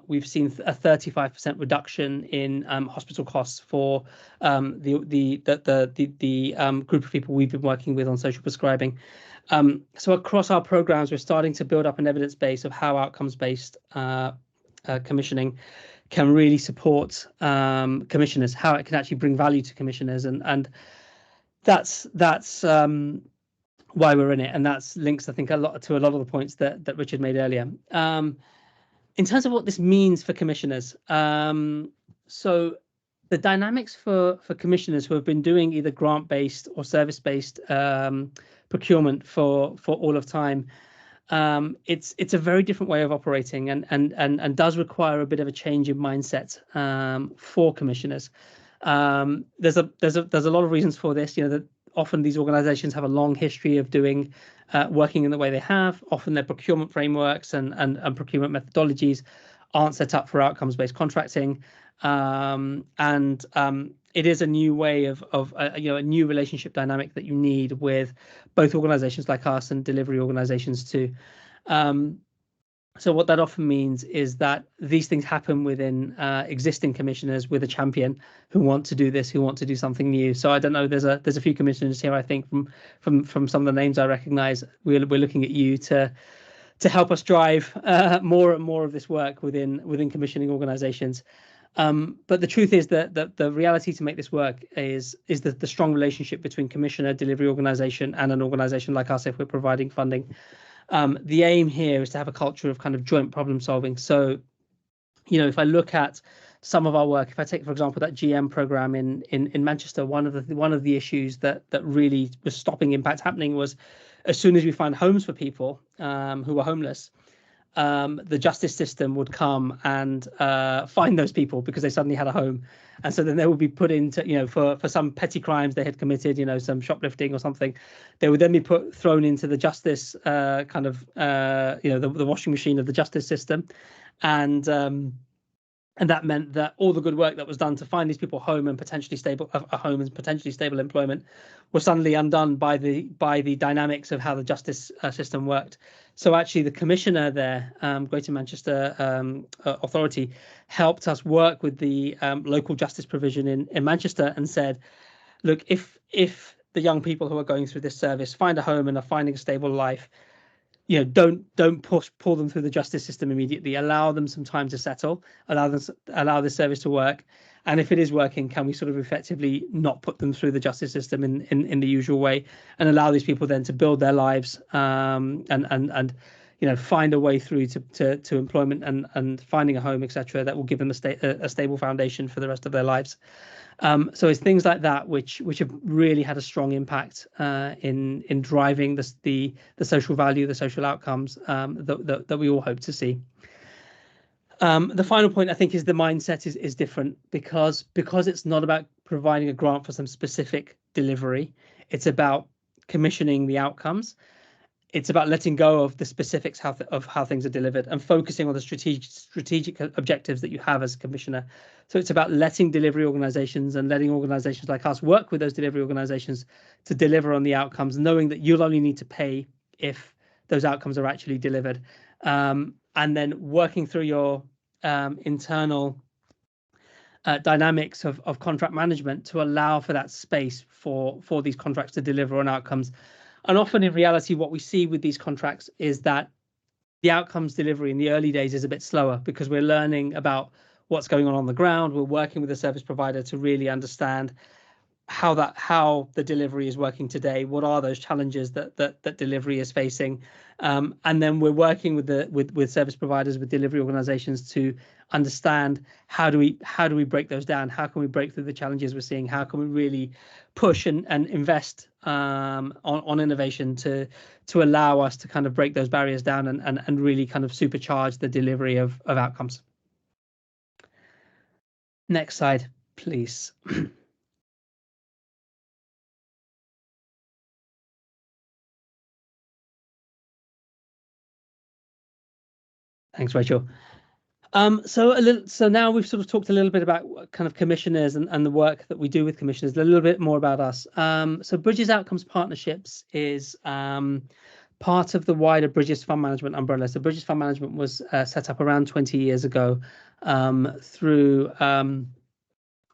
we've seen a 35% reduction in hospital costs for the group of people we've been working with on social prescribing. So across our programs, we're starting to build up an evidence base of how outcomes-based commissioning can really support commissioners, how it can actually bring value to commissioners, and that's why we're in it, and that's links, I think, a lot of the points that Richard made earlier. In terms of what this means for commissioners, so the dynamics for commissioners who have been doing either grant-based or service-based procurement for all of time, it's a very different way of operating, and does require a bit of a change in mindset for commissioners. There's a lot of reasons for this. That often these organizations have a long history of working in the way they have. Often their procurement frameworks and procurement methodologies aren't set up for outcomes-based contracting, and it is a new way of a new relationship dynamic that you need with both organizations like us and delivery organizations too. So what that often means is that these things happen within existing commissioners with a champion who want to do this, who want to do something new. So I don't know. There's a few commissioners here, I think, from some of the names I recognise. We're looking at you to help us drive more and more of this work within commissioning organisations. But the truth is that the reality to make this work is the strong relationship between commissioner, delivery organisation, and an organisation like us if we're providing funding. The aim here is to have a culture of kind of joint problem solving. So, if I look at some of our work. If I take, for example, that GM program in Manchester, one of the issues that really was stopping impact happening was, as soon as we find homes for people who were homeless, the justice system would come and find those people because they suddenly had a home, and so then they would be put into, for some petty crimes they had committed, some shoplifting or something. They would then be thrown into the justice the washing machine of the justice system, and that meant that all the good work that was done to find these people home and potentially stable employment was suddenly undone by the dynamics of how the justice system worked. So actually, the commissioner there, Greater Manchester Authority, helped us work with the local justice provision in Manchester and said, look, if the young people who are going through this service find a home and are finding a stable life, don't pull them through the justice system immediately. Allow them some time to settle. Allow the service to work. And if it is working, can we sort of effectively not put them through the justice system in the usual way, and allow these people then to build their lives and find a way through to employment and finding a home, etc., that will give them a stable foundation for the rest of their lives. So it's things like that which have really had a strong impact in driving the social value, the social outcomes that we all hope to see. The final point, I think, is the mindset is different because it's not about providing a grant for some specific delivery. It's about commissioning the outcomes. It's about letting go of the specifics of how things are delivered and focusing on the strategic objectives that you have as a commissioner. So it's about letting delivery organizations and letting organizations like us work with those delivery organizations to deliver on the outcomes, knowing that you'll only need to pay if those outcomes are actually delivered. And then working through your internal dynamics of contract management to allow for that space for these contracts to deliver on outcomes. And often in reality, what we see with these contracts is that the outcomes delivery in the early days is a bit slower because we're learning about what's going on the ground. We're working with the service provider to really understand how the delivery is working today. What are those challenges that delivery is facing? And then we're working with service providers, with delivery organizations to understand how do we break those down? How can we break through the challenges we're seeing? How can we really push and invest on innovation to allow us to kind of break those barriers down and really kind of supercharge the delivery of outcomes. Next slide, please. Thanks, Rachel. So now we've sort of talked a little bit about kind of commissioners and the work that we do with commissioners, a little bit more about us. So Bridges Outcomes Partnerships is part of the wider Bridges Fund Management umbrella. So Bridges Fund Management was set up around 20 years ago through a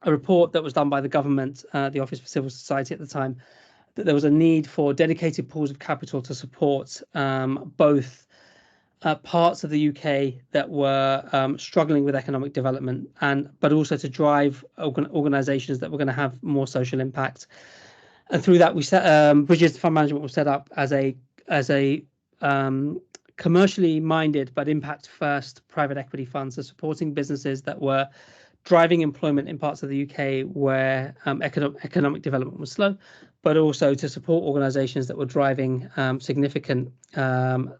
report that was done by the government, the Office for Civil Society at the time, that there was a need for dedicated pools of capital to support both parts of the UK that were struggling with economic development, but also to drive organisations that were going to have more social impact. And through that, we set Bridges Fund Management was set up as a commercially minded but impact first private equity fund, so supporting businesses that were driving employment in parts of the UK where economic development was slow, but also to support organisations that were driving significant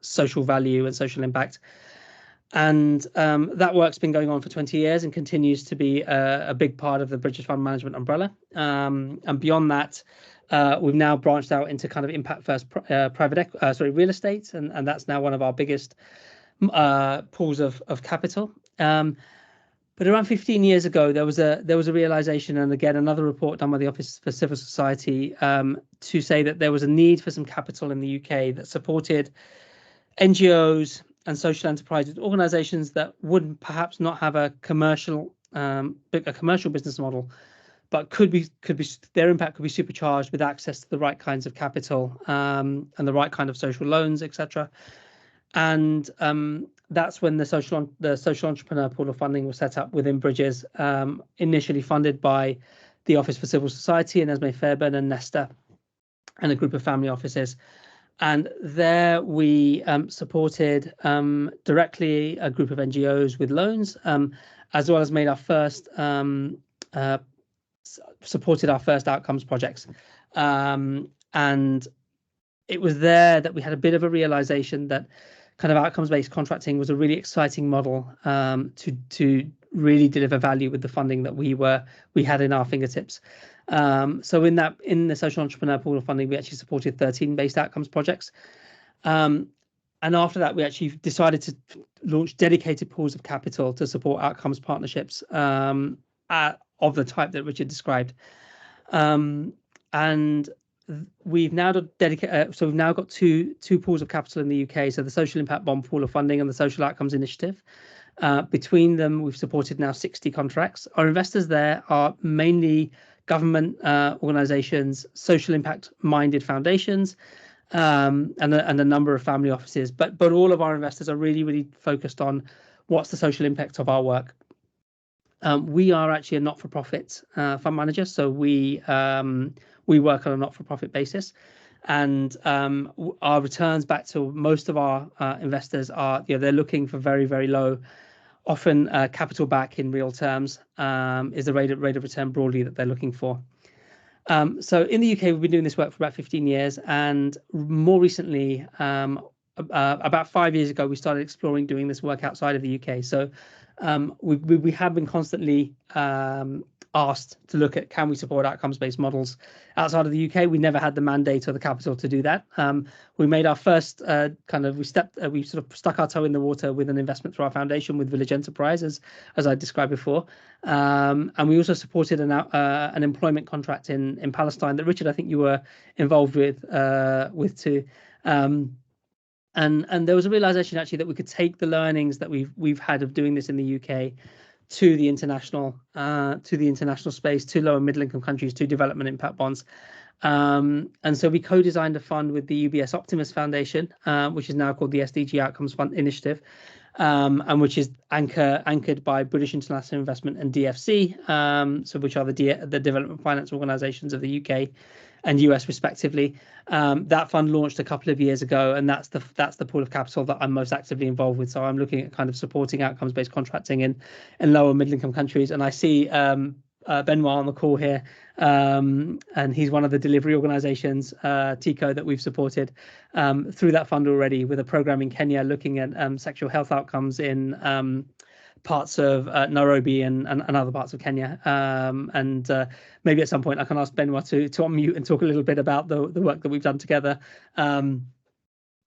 social value and social impact. And that work's been going on for 20 years and continues to be a big part of the Bridges Fund Management umbrella. And beyond that, we've now branched out into kind of impact first real estate, and that's now one of our biggest pools of capital. But around 15 years ago, there was a realization, and again, another report done by the Office for Civil Society to say that there was a need for some capital in the UK that supported NGOs and social enterprises, organisations that would perhaps not have a commercial business model, but their impact could be supercharged with access to the right kinds of capital and the right kind of social loans, etc. And that's when the social entrepreneur pool of funding was set up within Bridges, initially funded by the Office for Civil Society and Esme Fairbairn and Nesta and a group of family offices. And there we supported directly a group of NGOs with loans, as well as made our first supported our first outcomes projects. And it was there that we had a bit of a realization that kind of outcomes-based contracting was a really exciting model to really deliver value with the funding that we had in our fingertips. So in the social entrepreneur pool of funding, we actually supported 13 based outcomes projects. And after that, we actually decided to launch dedicated pools of capital to support outcomes partnerships of the type that Richard described. And we've now so we've now got two pools of capital in the UK. So the Social Impact Bond Pool of Funding and the Social Outcomes Initiative. Between them, we've supported now 60 contracts. Our investors there are mainly government organisations, social impact-minded foundations, and a number of family offices. But all of our investors are really focused on what's the social impact of our work. We are actually a not-for-profit fund manager, so we work on a not-for-profit basis, and our returns back to most of our investors are, they're looking for very low, often capital back in real terms is the rate of return broadly that they're looking for. So in the UK, we've been doing this work for about 15 years, and more recently, about 5 years ago, we started exploring doing this work outside of the UK. So we have been constantly asked to look at, can we support outcomes-based models outside of the UK? We never had the mandate or the capital to do that. We made our first we sort of stuck our toe in the water with an investment through our foundation with Village Enterprises, as I described before. And we also supported an employment contract in Palestine that, Richard, I think you were involved with too. And there was a realization actually that we could take the learnings that we've had of doing this in the UK to the international space, to low and middle income countries, to development impact bonds. And so we co-designed a fund with the UBS Optimus Foundation, which is now called the SDG Outcomes Fund Initiative, and which is anchored by British International Investment and DFC, so which are the development finance organisations of the UK and US respectively. That fund launched a couple of years ago, and that's the pool of capital that I'm most actively involved with. So I'm looking at kind of supporting outcomes-based contracting in lower middle-income countries. And I see Benoit on the call here, and he's one of the delivery organisations, TICO, that we've supported through that fund already, with a program in Kenya looking at sexual health outcomes in parts of Nairobi and other parts of Kenya. And maybe at some point I can ask Benoit to unmute and talk a little bit about the work that we've done together.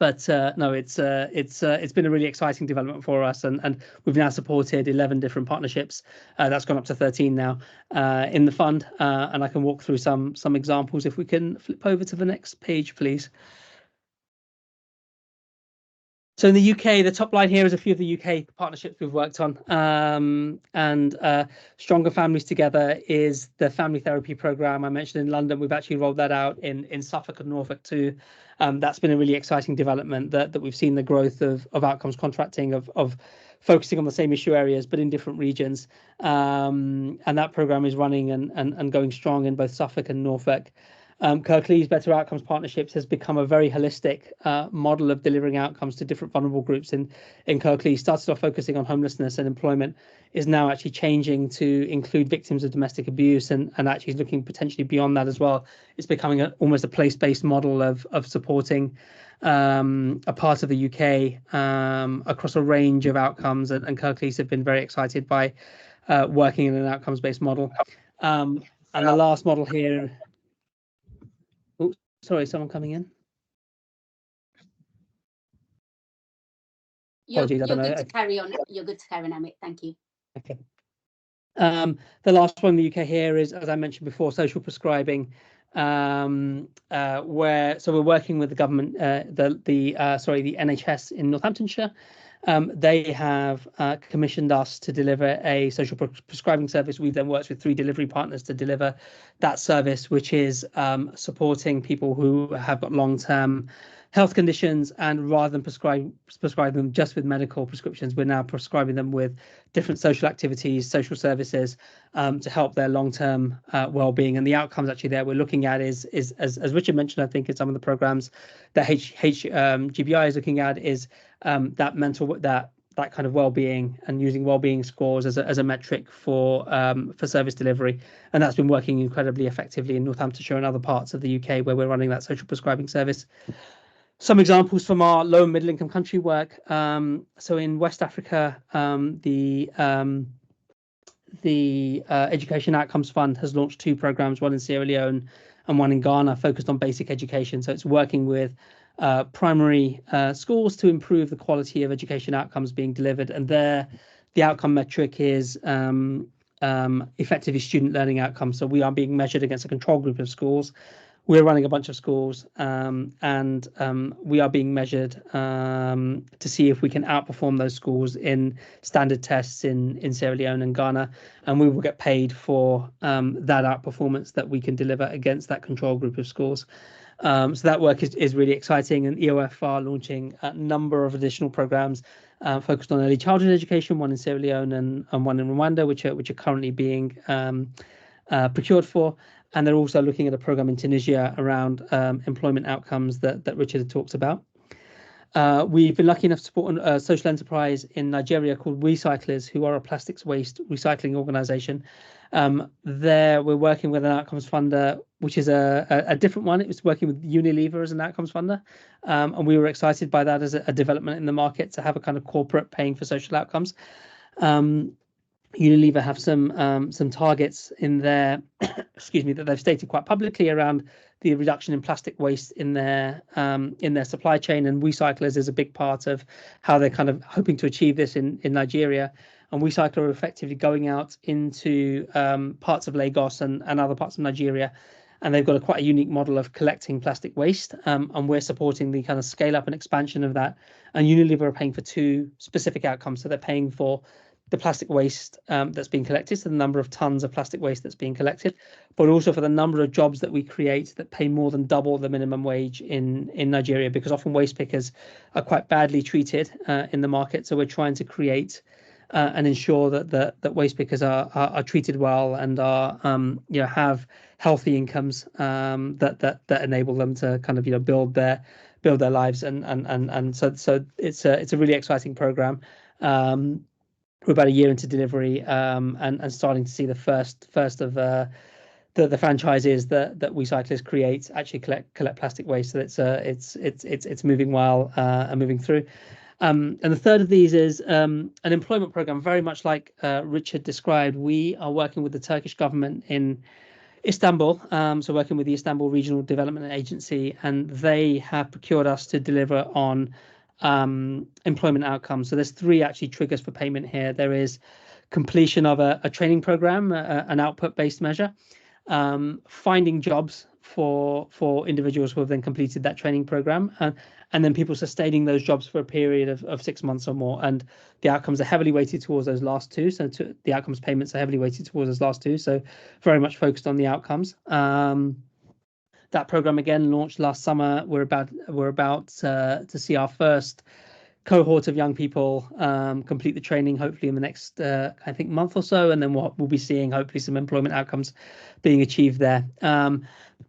But no, it's been a really exciting development for us, and we've now supported 11 different partnerships. That's gone up to 13 now in the fund, and I can walk through some examples if we can flip over to the next page, please. So in the UK, the top line here is a few of the UK partnerships we've worked on. And Stronger Families Together is the family therapy program I mentioned in London. We've actually rolled that out in Suffolk and Norfolk too. That's been a really exciting development that we've seen the growth of outcomes contracting, of focusing on the same issue areas, but in different regions. And that program is running and going strong in both Suffolk and Norfolk. Kirklees Better Outcomes Partnerships has become a very holistic model of delivering outcomes to different vulnerable groups in Kirklees. Started off focusing on homelessness and employment, is now actually changing to include victims of domestic abuse, and actually looking potentially beyond that as well. It's becoming almost a place-based model of supporting a part of the UK across a range of outcomes, and Kirklees have been very excited by working in an outcomes-based model. And the last model here. Oh, sorry, someone coming in? You're good to carry on. You're good to carry on, Amit. Thank you. Okay. The last one in the UK here is, as I mentioned before, social prescribing, we're working with the government, the NHS in Northamptonshire. They have commissioned us to deliver a social prescribing service. We've then worked with 3 delivery partners to deliver that service, which is supporting people who have got long-term health conditions, and rather than prescribe them just with medical prescriptions, we're now prescribing them with different social activities, social services, to help their long-term well-being. And the outcomes actually there we're looking at is as Richard mentioned, I think in some of the programs that GBI is looking at, is that kind of well-being, and using well-being scores as a metric for service delivery. And that's been working incredibly effectively in Northamptonshire and other parts of the UK where we're running that social prescribing service. Some examples from our low and middle income country work. So in West Africa, the Education Outcomes Fund has launched 2 programs, one in Sierra Leone and one in Ghana, focused on basic education. So it's working with primary schools to improve the quality of education outcomes being delivered. And there, the outcome metric is effectively student learning outcomes. So we are being measured against a control group of schools. We're running a bunch of schools, and we are being measured to see if we can outperform those schools in standard tests in Sierra Leone and Ghana, and we will get paid for that outperformance that we can deliver against that control group of schools. So that work is really exciting, and EOF are launching a number of additional programs focused on early childhood education, one in Sierra Leone and one in Rwanda, which are currently being procured for. And they're also looking at a program in Tunisia around employment outcomes that Richard had talked about. We've been lucky enough to support a social enterprise in Nigeria called Recyclers, who are a plastics waste recycling organisation. There we're working with an outcomes funder, which is a different one. It was working with Unilever as an outcomes funder, and we were excited by that as a development in the market, to have a kind of corporate paying for social outcomes. Unilever have some targets in their excuse me, that they've stated quite publicly around the reduction in plastic waste in their supply chain, and Recyclers is a big part of how they're kind of hoping to achieve this in Nigeria. And Recycler are effectively going out into parts of Lagos and other parts of Nigeria, and they've got quite a unique model of collecting plastic waste, and we're supporting the kind of scale up and expansion of that. And Unilever are paying for 2 specific outcomes. So they're paying for the plastic waste that's being collected, so the number of tons of plastic waste that's being collected, but also for the number of jobs that we create that pay more than double the minimum wage in Nigeria, because often waste pickers are quite badly treated in the market. So we're trying to create and ensure that waste pickers are treated well and are have healthy incomes that enable them to kind of build their lives, and so it's a really exciting program. We're about a year into delivery, and starting to see the first of the franchises that Recyclers create actually collect plastic waste. So it's moving well and moving through. And the third of these is an employment program, very much like Richard described. We are working with the Turkish government in Istanbul, so working with the Istanbul Regional Development Agency, and they have procured us to deliver on employment outcomes. So there's 3 actually triggers for payment here. There is completion of a training program, an output-based measure, finding jobs for individuals who have then completed that training program, and then people sustaining those jobs for a period of 6 months or more. And the outcomes are heavily weighted towards those last 2. So the outcomes payments are heavily weighted towards those last 2. So very much focused on the outcomes. That program again launched last summer. We're about to see our first cohort of young people complete the training, hopefully in the next I think month or so, and then we'll be seeing hopefully some employment outcomes being achieved there.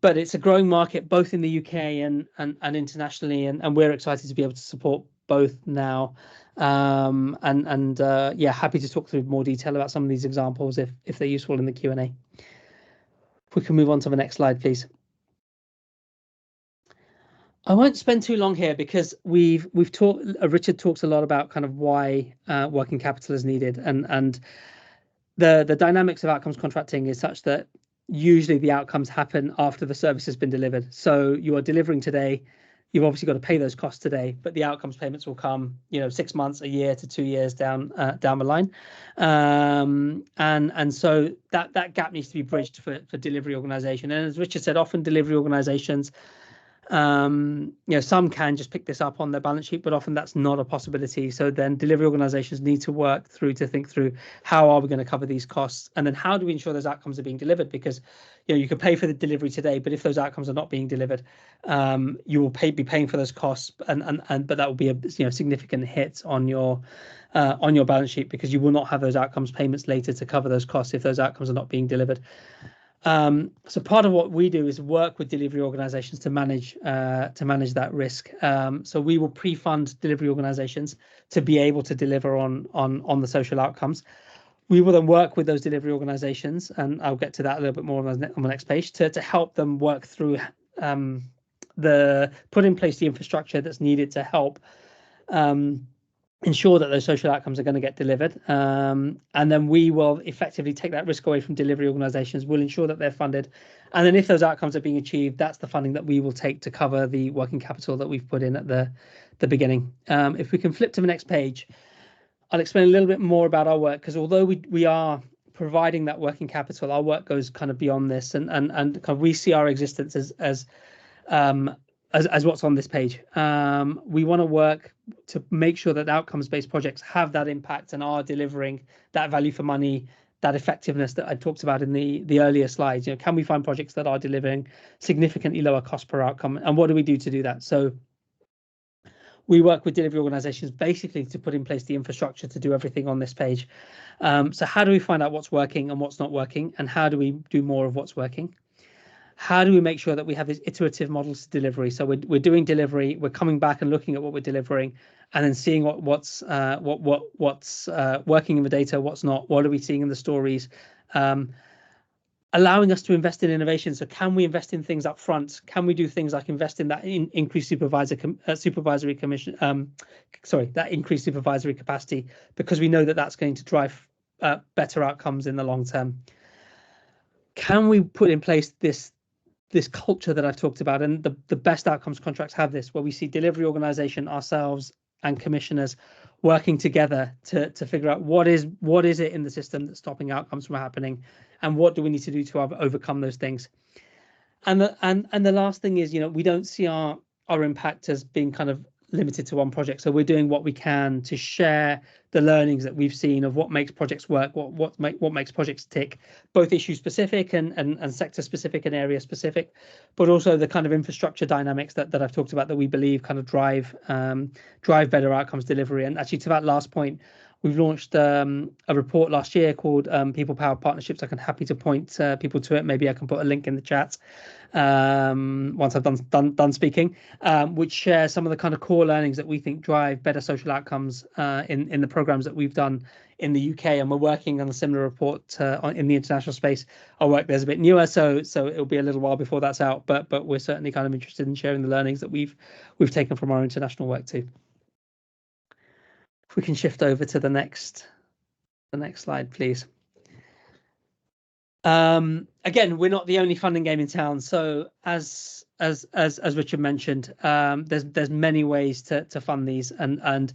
But it's a growing market both in the UK and internationally, and we're excited to be able to support both now. Yeah, happy to talk through more detail about some of these examples if they're useful in the Q&A. If we can move on to the next slide, please. I won't spend too long here because we've talked. Richard talks a lot about kind of why working capital is needed, and the dynamics of outcomes contracting is such that usually the outcomes happen after the service has been delivered. So you are delivering today. You've obviously got to pay those costs today, but the outcomes payments will come, 6 months, a year to 2 years down the line, and so that gap needs to be bridged for delivery organisation. And as Richard said, often delivery organisations Some can just pick this up on their balance sheet, but often that's not a possibility. So then delivery organizations need to work through to think through, how are we going to cover these costs? And then how do we ensure those outcomes are being delivered? Because you could pay for the delivery today, but if those outcomes are not being delivered, you will be paying for those costs, but that will be a significant hit on your balance sheet, because you will not have those outcomes payments later to cover those costs if those outcomes are not being delivered. So part of what we do is work with delivery organizations to manage that risk. So we will pre-fund delivery organizations to be able to deliver on the social outcomes. We will then work with those delivery organizations, and I'll get to that a little bit more on the next page, to help them work through put in place the infrastructure that's needed to help ensure that those social outcomes are going to get delivered. And then we will effectively take that risk away from delivery organizations. We'll ensure that they're funded. And then if those outcomes are being achieved, that's the funding that we will take to cover the working capital that we've put in at the beginning. If we can flip to the next page, I'll explain a little bit more about our work, because although we are providing that working capital, our work goes kind of beyond this, and kind of we see our existence as what's on this page. We want to work to make sure that outcomes-based projects have that impact and are delivering that value for money, that effectiveness that I talked about in the earlier slides. Can we find projects that are delivering significantly lower cost per outcome, and what do we do to do that? So we work with delivery organizations basically to put in place the infrastructure to do everything on this page. So how do we find out what's working and what's not working, and how do we do more of what's working? How do we make sure that we have these iterative models to delivery? So we're doing delivery, we're coming back and looking at what we're delivering, and then seeing what's working in the data, what's not, what are we seeing in the stories, allowing us to invest in innovation. So can we invest in things up front? Can we do things like invest in that increased supervisory capacity, because we know that that's going to drive better outcomes in the long term? Can we put in place this culture that I've talked about? And the best outcomes contracts have this, where we see delivery organization, ourselves, and commissioners working together to figure out what is it in the system that's stopping outcomes from happening, and what do we need to do to overcome those things. And the last thing is, we don't see our impact as being kind of limited to one project. So we're doing what we can to share the learnings that we've seen of what makes projects work, what makes projects tick, both issue specific and sector specific and area specific, but also the kind of infrastructure dynamics that I've talked about that we believe kind of drive better outcomes delivery. And actually, to that last point, we've launched a report last year called People Powered Partnerships. I'm happy to point people to it. Maybe I can put a link in the chat once I've done speaking, which shares some of the kind of core learnings that we think drive better social outcomes in the programs that we've done in the UK. And we're working on a similar report in the international space. Our work there's a bit newer, so it'll be a little while before that's out. But we're certainly kind of interested in sharing the learnings that we've taken from our international work too. If we can shift over to the next slide, please. Again, we're not the only funding game in town. So as Richard mentioned, there's many ways to fund these, and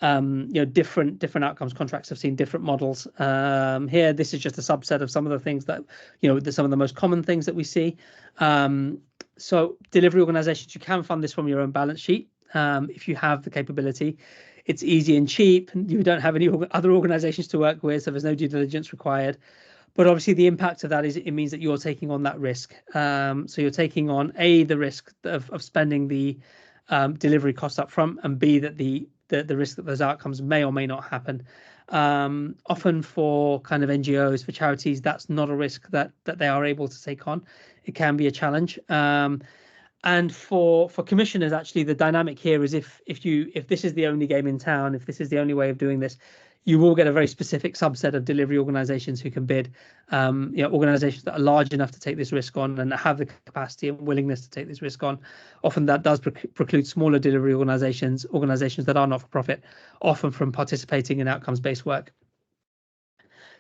different outcomes contracts have seen different models. Here, this is just a subset of some of the things that some of the most common things that we see. So delivery organizations, you can fund this from your own balance sheet if you have the capability. It's easy and cheap. You don't have any other organizations to work with, so there's no due diligence required. But obviously, the impact of that is it means that you're taking on that risk. So you're taking on the risk of spending the delivery costs up front, and B, that the risk that those outcomes may or may not happen. Often for kind of NGOs, for charities, that's not a risk that they are able to take on. It can be a challenge. And for commissioners, actually, the dynamic here is if this is the only game in town, if this is the only way of doing this, you will get a very specific subset of delivery organizations who can bid. Organizations that are large enough to take this risk on and have the capacity and willingness to take this risk on. Often that does preclude smaller delivery organizations that are not for profit, often from participating in outcomes-based work.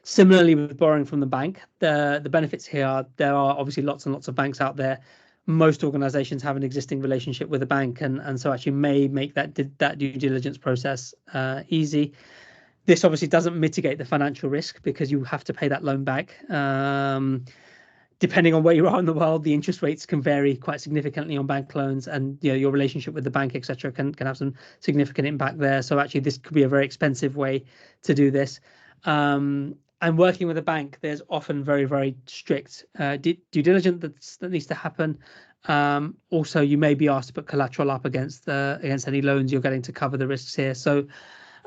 Similarly, with borrowing from the bank, the benefits here are there are obviously lots and lots of banks out there. Most organizations have an existing relationship with a bank, and so actually may make that due diligence process easy. This obviously doesn't mitigate the financial risk because you have to pay that loan back. depending on where you are in the world, the interest rates can vary quite significantly on bank loans, and your relationship with the bank, etc., can have some significant impact there. So actually, this could be a very expensive way to do this. And working with a bank, there's often very strict due diligence that needs to happen. Also, you may be asked to put collateral up against any loans you're getting to cover the risks here. So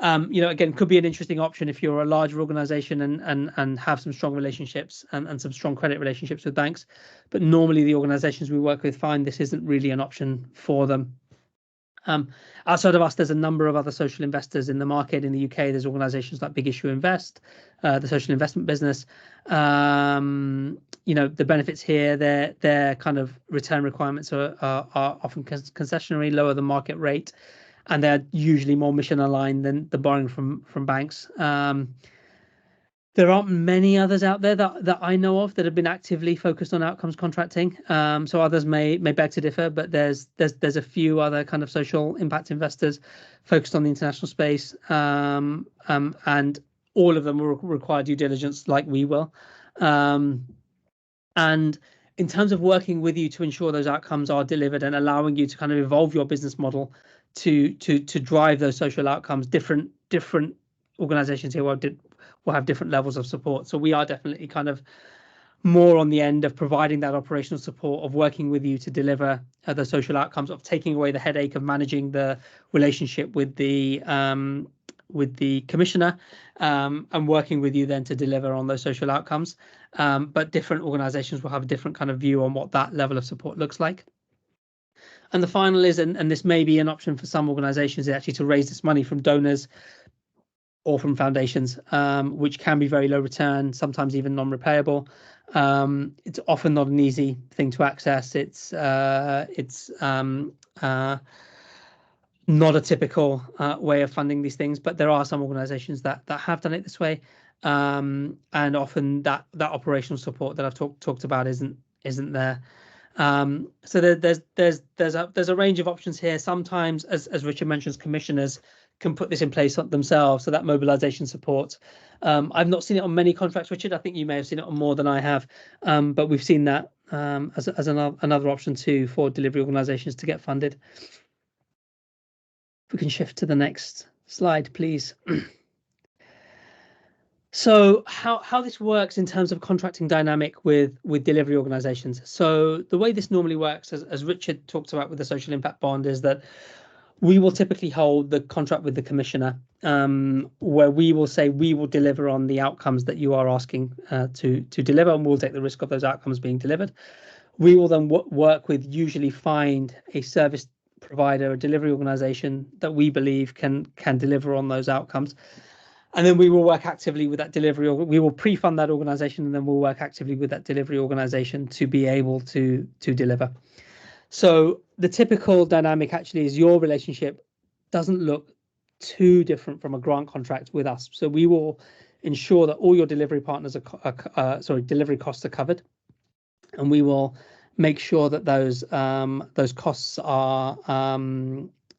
again, could be an interesting option if you're a larger organization and have some strong relationships and some strong credit relationships with banks. But normally the organizations we work with find this isn't really an option for them. Outside of us, there's a number of other social investors in the market. In the UK, there's organizations like Big Issue Invest, the social investment business. The benefits here, their kind of return requirements are often concessionary, lower than market rate, and they're usually more mission aligned than the borrowing from banks. There aren't many others out there that I know of that have been actively focused on outcomes contracting. So others may beg to differ, but there's a few other kind of social impact investors focused on the international space, and all of them will require due diligence like we will. And in terms of working with you to ensure those outcomes are delivered and allowing you to kind of evolve your business model to drive those social outcomes, different organizations here will have different levels of support. So we are definitely kind of more on the end of providing that operational support, of working with you to deliver the social outcomes, of taking away the headache of managing the relationship with the commissioner, and working with you then to deliver on those social outcomes. But different organizations will have a different kind of view on what that level of support looks like. And the final is, and this may be an option for some organizations, is actually to raise this money from donors or from foundations, which can be very low return, sometimes even non-repayable. It's often not an easy thing to access. It's not a typical way of funding these things, but there are some organizations that have done it this way, and often that operational support that I've talked about isn't there. So there's a range of options here. Sometimes, as Richard mentions, commissioners can put this in place themselves, so that mobilization support. I've not seen it on many contracts, Richard. I think you may have seen it on more than I have, but we've seen that as another option too for delivery organizations to get funded. If we can shift to the next slide, please. So how this works in terms of contracting dynamic with delivery organizations. So the way this normally works, as Richard talked about with the social impact bond, is that we will typically hold the contract with the commissioner, where we will say we will deliver on the outcomes that you are asking to deliver, and we'll take the risk of those outcomes being delivered. We will then work with, usually find a service provider, a delivery organization that we believe can deliver on those outcomes. And then we will work actively with that delivery. We will pre-fund that organization, and then we'll work actively with that delivery organization to be able to deliver. So the typical dynamic actually is your relationship doesn't look too different from a grant contract with us. So we will ensure that all your delivery partners delivery costs are covered, and we will make sure that those costs are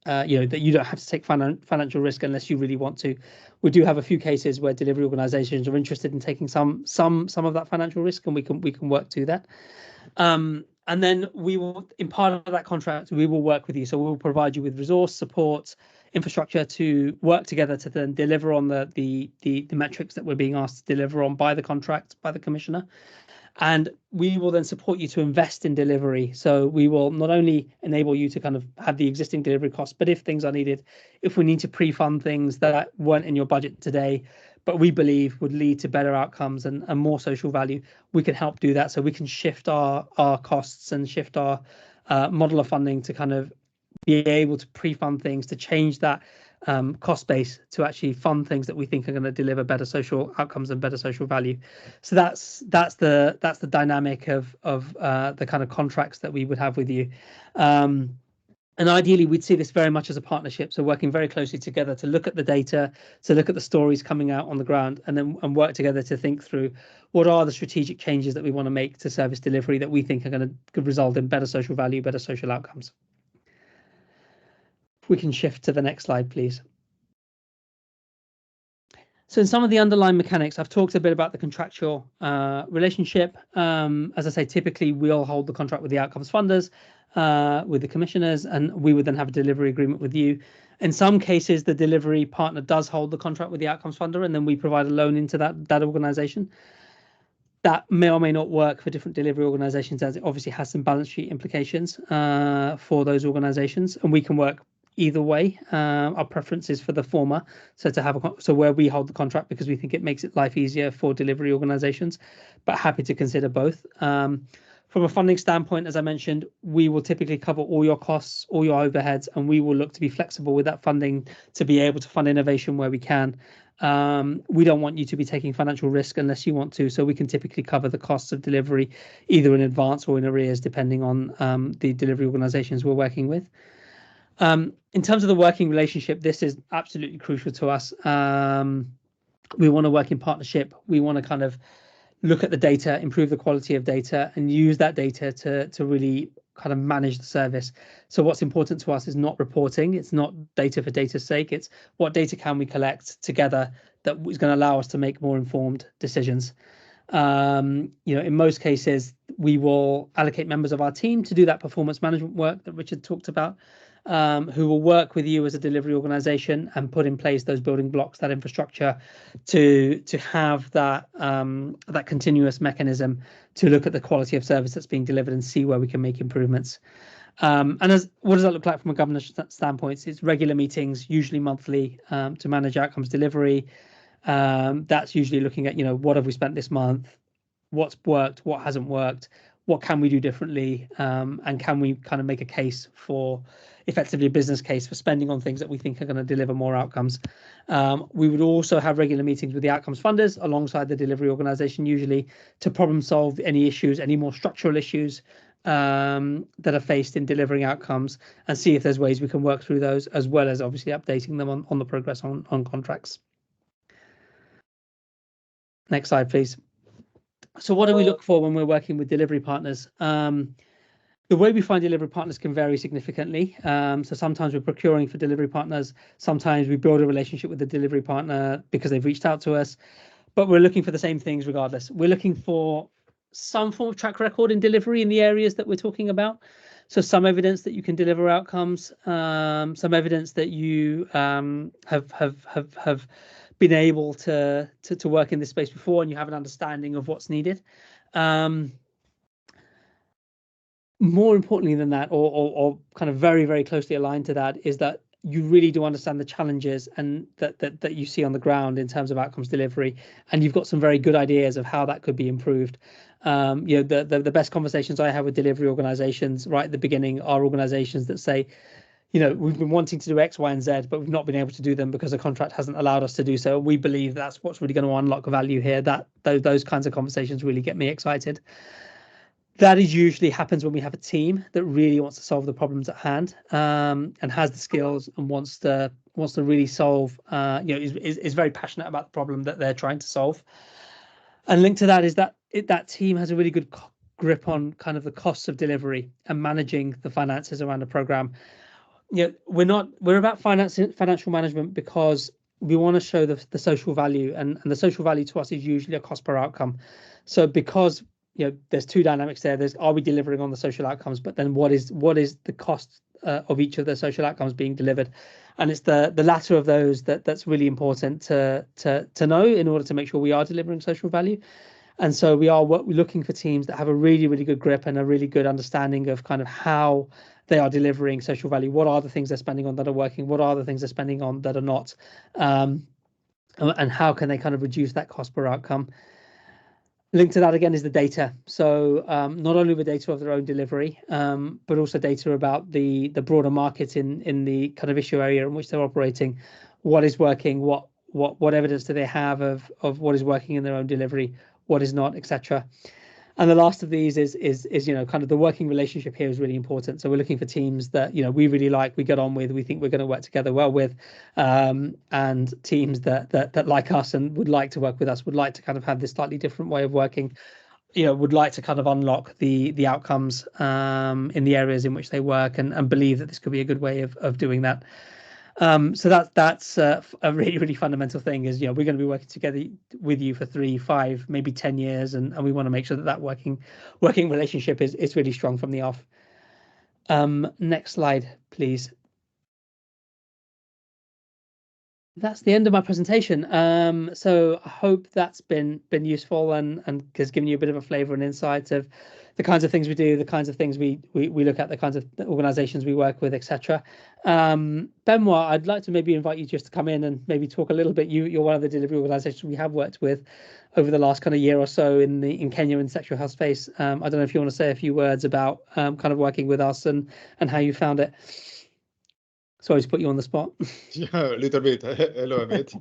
that you don't have to take financial risk unless you really want to. We do have a few cases where delivery organizations are interested in taking some of that financial risk, and we can work to that. And then we will, in part of that contract, we will work with you. So we will provide you with resource, support, infrastructure to work together to then deliver on the metrics that we're being asked to deliver on by the contract, by the commissioner. And we will then support you to invest in delivery. So we will not only enable you to kind of have the existing delivery costs, but if things are needed, if we need to pre-fund things that weren't in your budget today, but we believe would lead to better outcomes and more social value, we can help do that. So we can shift our costs and shift our model of funding to kind of be able to pre-fund things, to change that cost base to actually fund things that we think are going to deliver better social outcomes and better social value. So that's the dynamic of the kind of contracts that we would have with you. And ideally, we'd see this very much as a partnership. So working very closely together to look at the data, to look at the stories coming out on the ground, and work together to think through what are the strategic changes that we want to make to service delivery that we think are going to result in better social value, better social outcomes. If we can shift to the next slide, please. So in some of the underlying mechanics, I've talked a bit about the contractual relationship. As I say, typically we'll hold the contract with the outcomes funders, with the commissioners, and we would then have a delivery agreement with you. In some cases, the delivery partner does hold the contract with the outcomes funder, and then we provide a loan into that organization. That may or may not work for different delivery organizations, as it obviously has some balance sheet implications for those organizations, and we can work either way. Our preference is for the former, so to have so where we hold the contract because we think it makes it life easier for delivery organizations, but happy to consider both. From a funding standpoint, as I mentioned, we will typically cover all your costs, all your overheads, and we will look to be flexible with that funding to be able to fund innovation where we can. We don't want you to be taking financial risk unless you want to, so we can typically cover the costs of delivery either in advance or in arrears, depending on the delivery organizations we're working with. In terms of the working relationship, this is absolutely crucial to us. We want to work in partnership. We want to kind of look at the data, improve the quality of data, and use that data to really kind of manage the service. So what's important to us is not reporting. It's not data for data's sake. It's what data can we collect together that is going to allow us to make more informed decisions. In most cases, we will allocate members of our team to do that performance management work that Richard talked about, who will work with you as a delivery organization and put in place those building blocks, that infrastructure to have that that continuous mechanism to look at the quality of service that's being delivered and see where we can make improvements. And what does that look like from a governance standpoint? It's regular meetings, usually monthly, to manage outcomes delivery. That's usually looking at, what have we spent this month, what's worked, what hasn't worked, what can we do differently, and can we kind of make a case for effectively a business case for spending on things that we think are going to deliver more outcomes. We would also have regular meetings with the outcomes funders alongside the delivery organization, usually to problem solve any issues, any more structural issues that are faced in delivering outcomes, and see if there's ways we can work through those, as well as obviously updating them on the progress on contracts. Next slide, please. So what do we look for when we're working with delivery partners? The way we find delivery partners can vary significantly. So sometimes we're procuring for delivery partners. Sometimes we build a relationship with the delivery partner because they've reached out to us. But we're looking for the same things regardless. We're looking for some form of track record in delivery in the areas that we're talking about. So some evidence that you can deliver outcomes, some evidence that you have been able to work in this space before and you have an understanding of what's needed. More importantly than that, or kind of very, very closely aligned to that, is that you really do understand the challenges and that you see on the ground in terms of outcomes delivery, and you've got some very good ideas of how that could be improved. The best conversations I have with delivery organizations right at the beginning are organizations that say, we've been wanting to do X, Y, and Z, but we've not been able to do them because the contract hasn't allowed us to do so. We believe that's what's really going to unlock value here. Those kinds of conversations really get me excited. That usually happens when we have a team that really wants to solve the problems at hand, and has the skills and wants to really solve. Is very passionate about the problem that they're trying to solve. And linked to that is that that team has a really good grip on kind of the costs of delivery and managing the finances around a program. We're about financial management because we want to show the social value, and the social value to us is usually a cost per outcome. So because there's two dynamics there. Are we delivering on the social outcomes? But then what is the cost of each of the social outcomes being delivered? And it's the latter of those that's really important to know in order to make sure we are delivering social value. And so we're looking for teams that have a really, really good grip and a really good understanding of kind of how they are delivering social value. What are the things they're spending on that are working? What are the things they're spending on that are not? And how can they kind of reduce that cost per outcome? Linked to that again is the data. So not only the data of their own delivery, but also data about the broader market in the kind of issue area in which they're operating. What is working? What evidence do they have of what is working in their own delivery? What is not, etc. And the last of these is kind of the working relationship here is really important. So we're looking for teams that we really like, we get on with, we think we're going to work together well with, and teams that like us and would like to work with us, would like to kind of have this slightly different way of working, would like to kind of unlock the outcomes in the areas in which they work, and believe that this could be a good way of doing that. So that's a really fundamental thing. Is we're going to be working together with you for 3, 5, maybe 10 years, and we want to make sure that working relationship is really strong from the off. Next slide, please. That's the end of my presentation. So I hope that's been useful and has given you a bit of a flavour and insight of the kinds of things we do, the kinds of things we look at, the kinds of organisations we work with, etc. Benoit, I'd like to maybe invite you just to come in and maybe talk a little bit. You're one of the delivery organisations we have worked with over the last kind of year or so in Kenya in sexual health space. I don't know if you want to say a few words about kind of working with us and how you found it. Sorry to put you on the spot. Yeah, a little bit. Hello, Amit.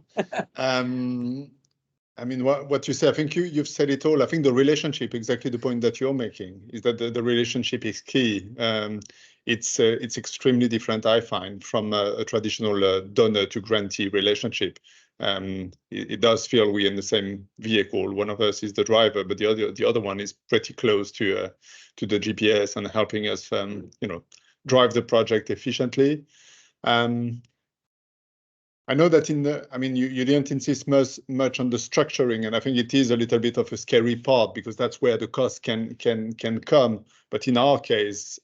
I mean, what you say, I think you've said it all. I think the relationship, exactly the point that you're making, is that the relationship is key. It's extremely different, I find, from a traditional donor to grantee relationship. It does feel we're in the same vehicle. One of us is the driver, but the other one is pretty close to the GPS and helping us, drive the project efficiently. I know that you didn't insist much on the structuring, and I think it is a little bit of a scary part because that's where the cost can come. But in our case,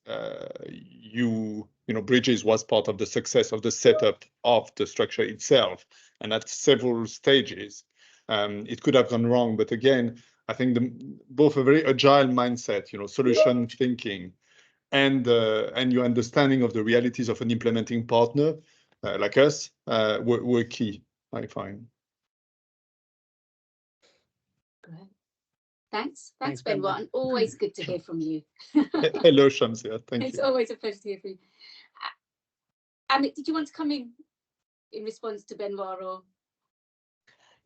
Bridges was part of the success of the setup of the structure itself, and at several stages, it could have gone wrong. But again, I think both a very agile mindset, solution thinking, and your understanding of the realities of an implementing partner like us were key, I find. Great. Thanks, Benoit. And always good to hear from you. Hello, Shamsia. Thank you. It's always a pleasure to hear from you. Amit, did you want to come in response to Benoit or?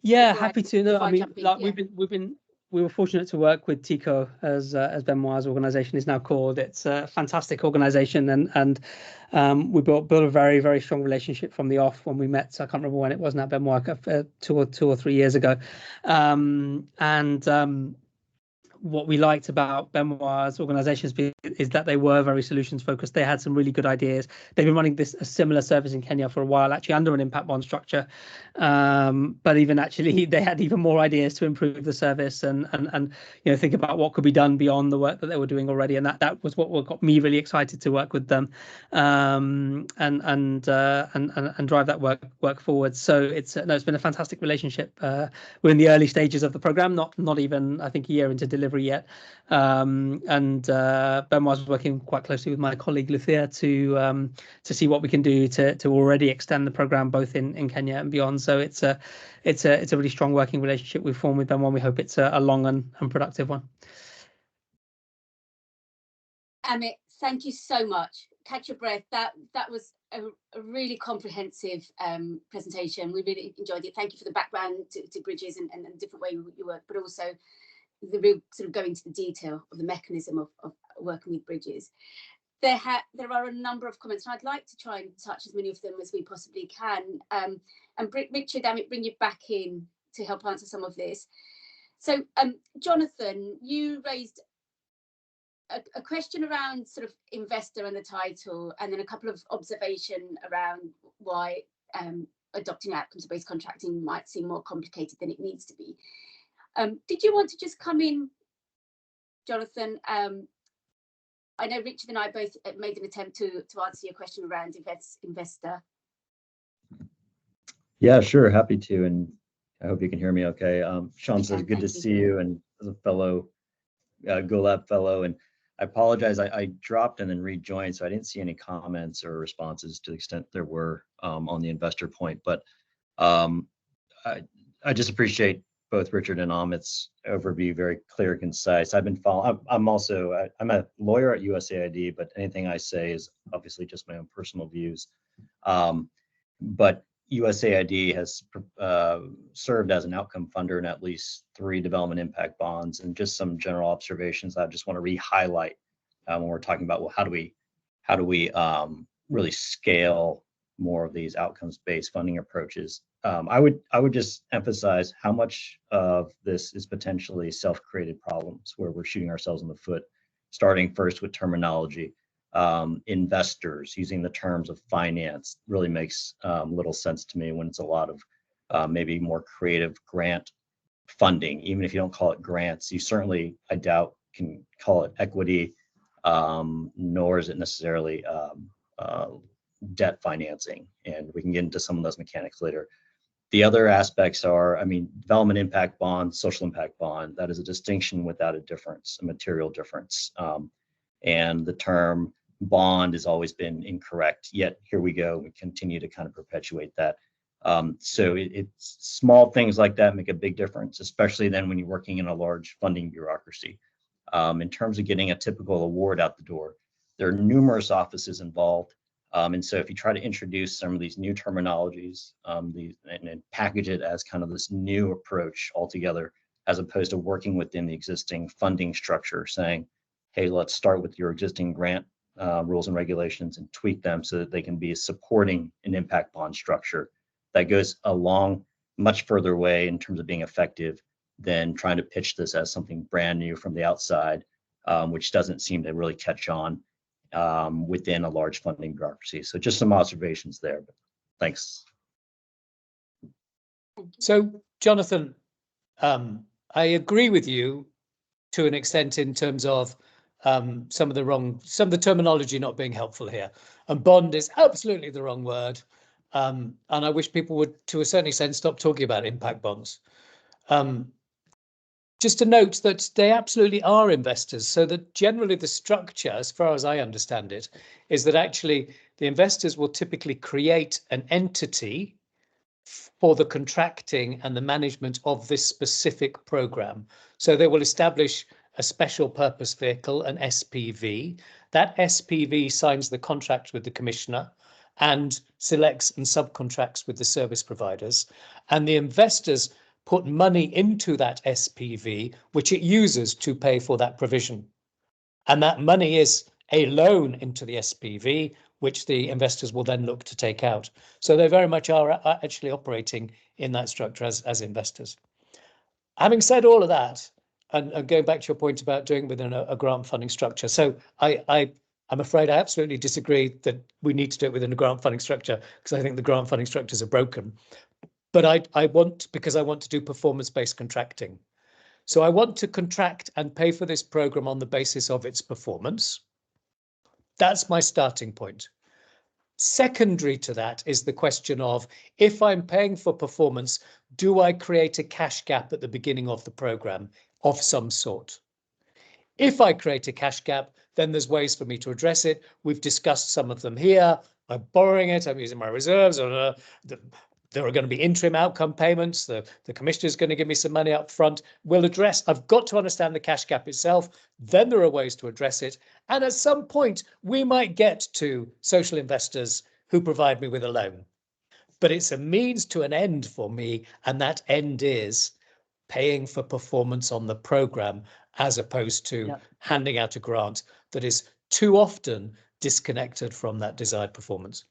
Yeah, happy to. No, I mean, we were fortunate to work with TICO, as Benoit's organisation is now called. It's a fantastic organisation, and we built a very, very strong relationship from the off when we met. So I can't remember when it was now, Benoit, 2 or 3 years ago, what we liked about Benoit's organisations is that they were very solutions focused. They had some really good ideas. They've been running a similar service in Kenya for a while, actually under an impact bond structure. But even actually, they had even more ideas to improve the service and think about what could be done beyond the work that they were doing already. And that was what got me really excited to work with them, and drive that work forward. So it's been a fantastic relationship. We're in the early stages of the program, not even I think a year into delivery yet, and Benoit was working quite closely with my colleague Luthia to see what we can do to already extend the program both in Kenya and beyond. So it's a really strong working relationship we've formed with Benoit. We hope it's a long and productive one. Amit, thank you so much. Catch your breath. That was a really comprehensive presentation. We really enjoyed it. Thank you for the background to Bridges and the different way you work, but also the real sort of going to the detail of the mechanism of working with Bridges. There are a number of comments, and I'd like to try and touch as many of them as we possibly can. And Richard, Amit, bring you back in to help answer some of this. So, Jonathan, you raised a question around sort of investor and the title, and then a couple of observations around why adopting outcomes-based contracting might seem more complicated than it needs to be. Did you want to just come in, Jonathan? I know Richard and I both made an attempt to answer your question around investor. Yeah, sure, happy to, and I hope you can hear me okay. Sean says good to see you, and as a fellow GoLab fellow, and I apologize, I dropped and then rejoined, so I didn't see any comments or responses to the extent there were on the investor point, but I just appreciate both Richard and Amit's overview, very clear, concise. I've been following. I'm a lawyer at USAID, but anything I say is obviously just my own personal views. But USAID has served as an outcome funder in at least 3 development impact bonds, and just some general observations I just want to re-highlight when we're talking about, well, how do we really scale more of these outcomes-based funding approaches. I would just emphasize how much of this is potentially self-created problems where we're shooting ourselves in the foot, starting first with terminology. investors, using the terms of finance really makes little sense to me when it's a lot of maybe more creative grant funding. Even if you don't call it grants, you certainly, I doubt, can call it equity, nor is it necessarily debt financing. And we can get into some of those mechanics later. The other aspects are, I mean, development impact bond, social impact bond, that is a distinction without a difference, a material difference. And the term bond has always been incorrect, yet here we go, we continue to kind of perpetuate that. So it's small things like that make a big difference, especially then when you're working in a large funding bureaucracy. In terms of getting a typical award out the door, there are numerous offices involved. And so if you try to introduce some of these new terminologies and package it as kind of this new approach altogether, as opposed to working within the existing funding structure, saying, hey, let's start with your existing grant rules and regulations and tweak them so that they can be supporting an impact bond structure, that goes a long, much further way in terms of being effective than trying to pitch this as something brand new from the outside, which doesn't seem to really catch on within a large funding bureaucracy. So just some observations there, but thanks. So, Jonathan, I agree with you to an extent in terms of some of the terminology not being helpful here. And bond is absolutely the wrong word. And I wish people would, to a certain extent, stop talking about impact bonds. Just to note that they absolutely are investors, so that generally the structure, as far as I understand it, is that actually the investors will typically create an entity for the contracting and the management of this specific program. So they will establish a special purpose vehicle, an SPV. That SPV signs the contract with the commissioner and selects and subcontracts with the service providers. And the investors put money into that SPV, which it uses to pay for that provision. And that money is a loan into the SPV, which the investors will then look to take out. So they very much are actually operating in that structure as investors. Having said all of that, and going back to your point about doing it within a grant funding structure. So I'm afraid I absolutely disagree that we need to do it within a grant funding structure, because I think the grant funding structures are broken. But I want to do performance-based contracting. So I want to contract and pay for this program on the basis of its performance. That's my starting point. Secondary to that is the question of, if I'm paying for performance, do I create a cash gap at the beginning of the program of some sort? If I create a cash gap, then there's ways for me to address it. We've discussed some of them here. I'm borrowing it, I'm using my reserves, or there are going to be interim outcome payments. The commissioner is going to give me some money up front. I've got to understand the cash gap itself. Then there are ways to address it. And at some point, we might get to social investors who provide me with a loan. But it's a means to an end for me. And that end is paying for performance on the program, as opposed to handing out a grant that is too often disconnected from that desired performance.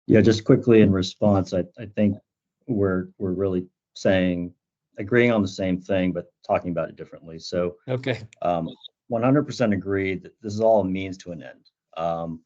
Yeah, just quickly in response, I think we're really agreeing on the same thing, but talking about it differently. So, okay, 100% agree that this is all a means to an end.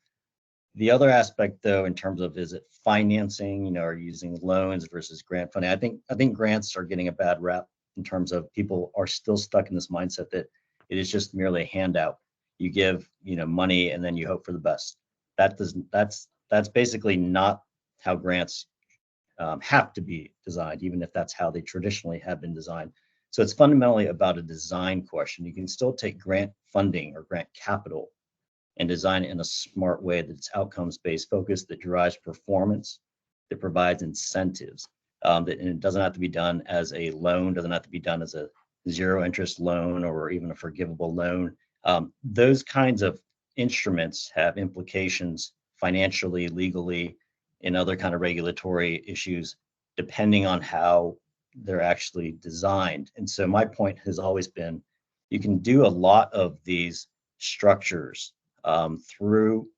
The other aspect, though, in terms of, is it financing, or using loans versus grant funding? I think grants are getting a bad rap in terms of people are still stuck in this mindset that it is just merely a handout. You give, money and then you hope for the best. That's basically not how grants have to be designed, even if that's how they traditionally have been designed. So it's fundamentally about a design question. You can still take grant funding or grant capital and design it in a smart way that's outcomes-based focus, that drives performance, that provides incentives. And it doesn't have to be done as a loan, doesn't have to be done as a zero interest loan or even a forgivable loan. Those kinds of instruments have implications financially, legally, and other kind of regulatory issues, depending on how they're actually designed. And so my point has always been, you can do a lot of these structures through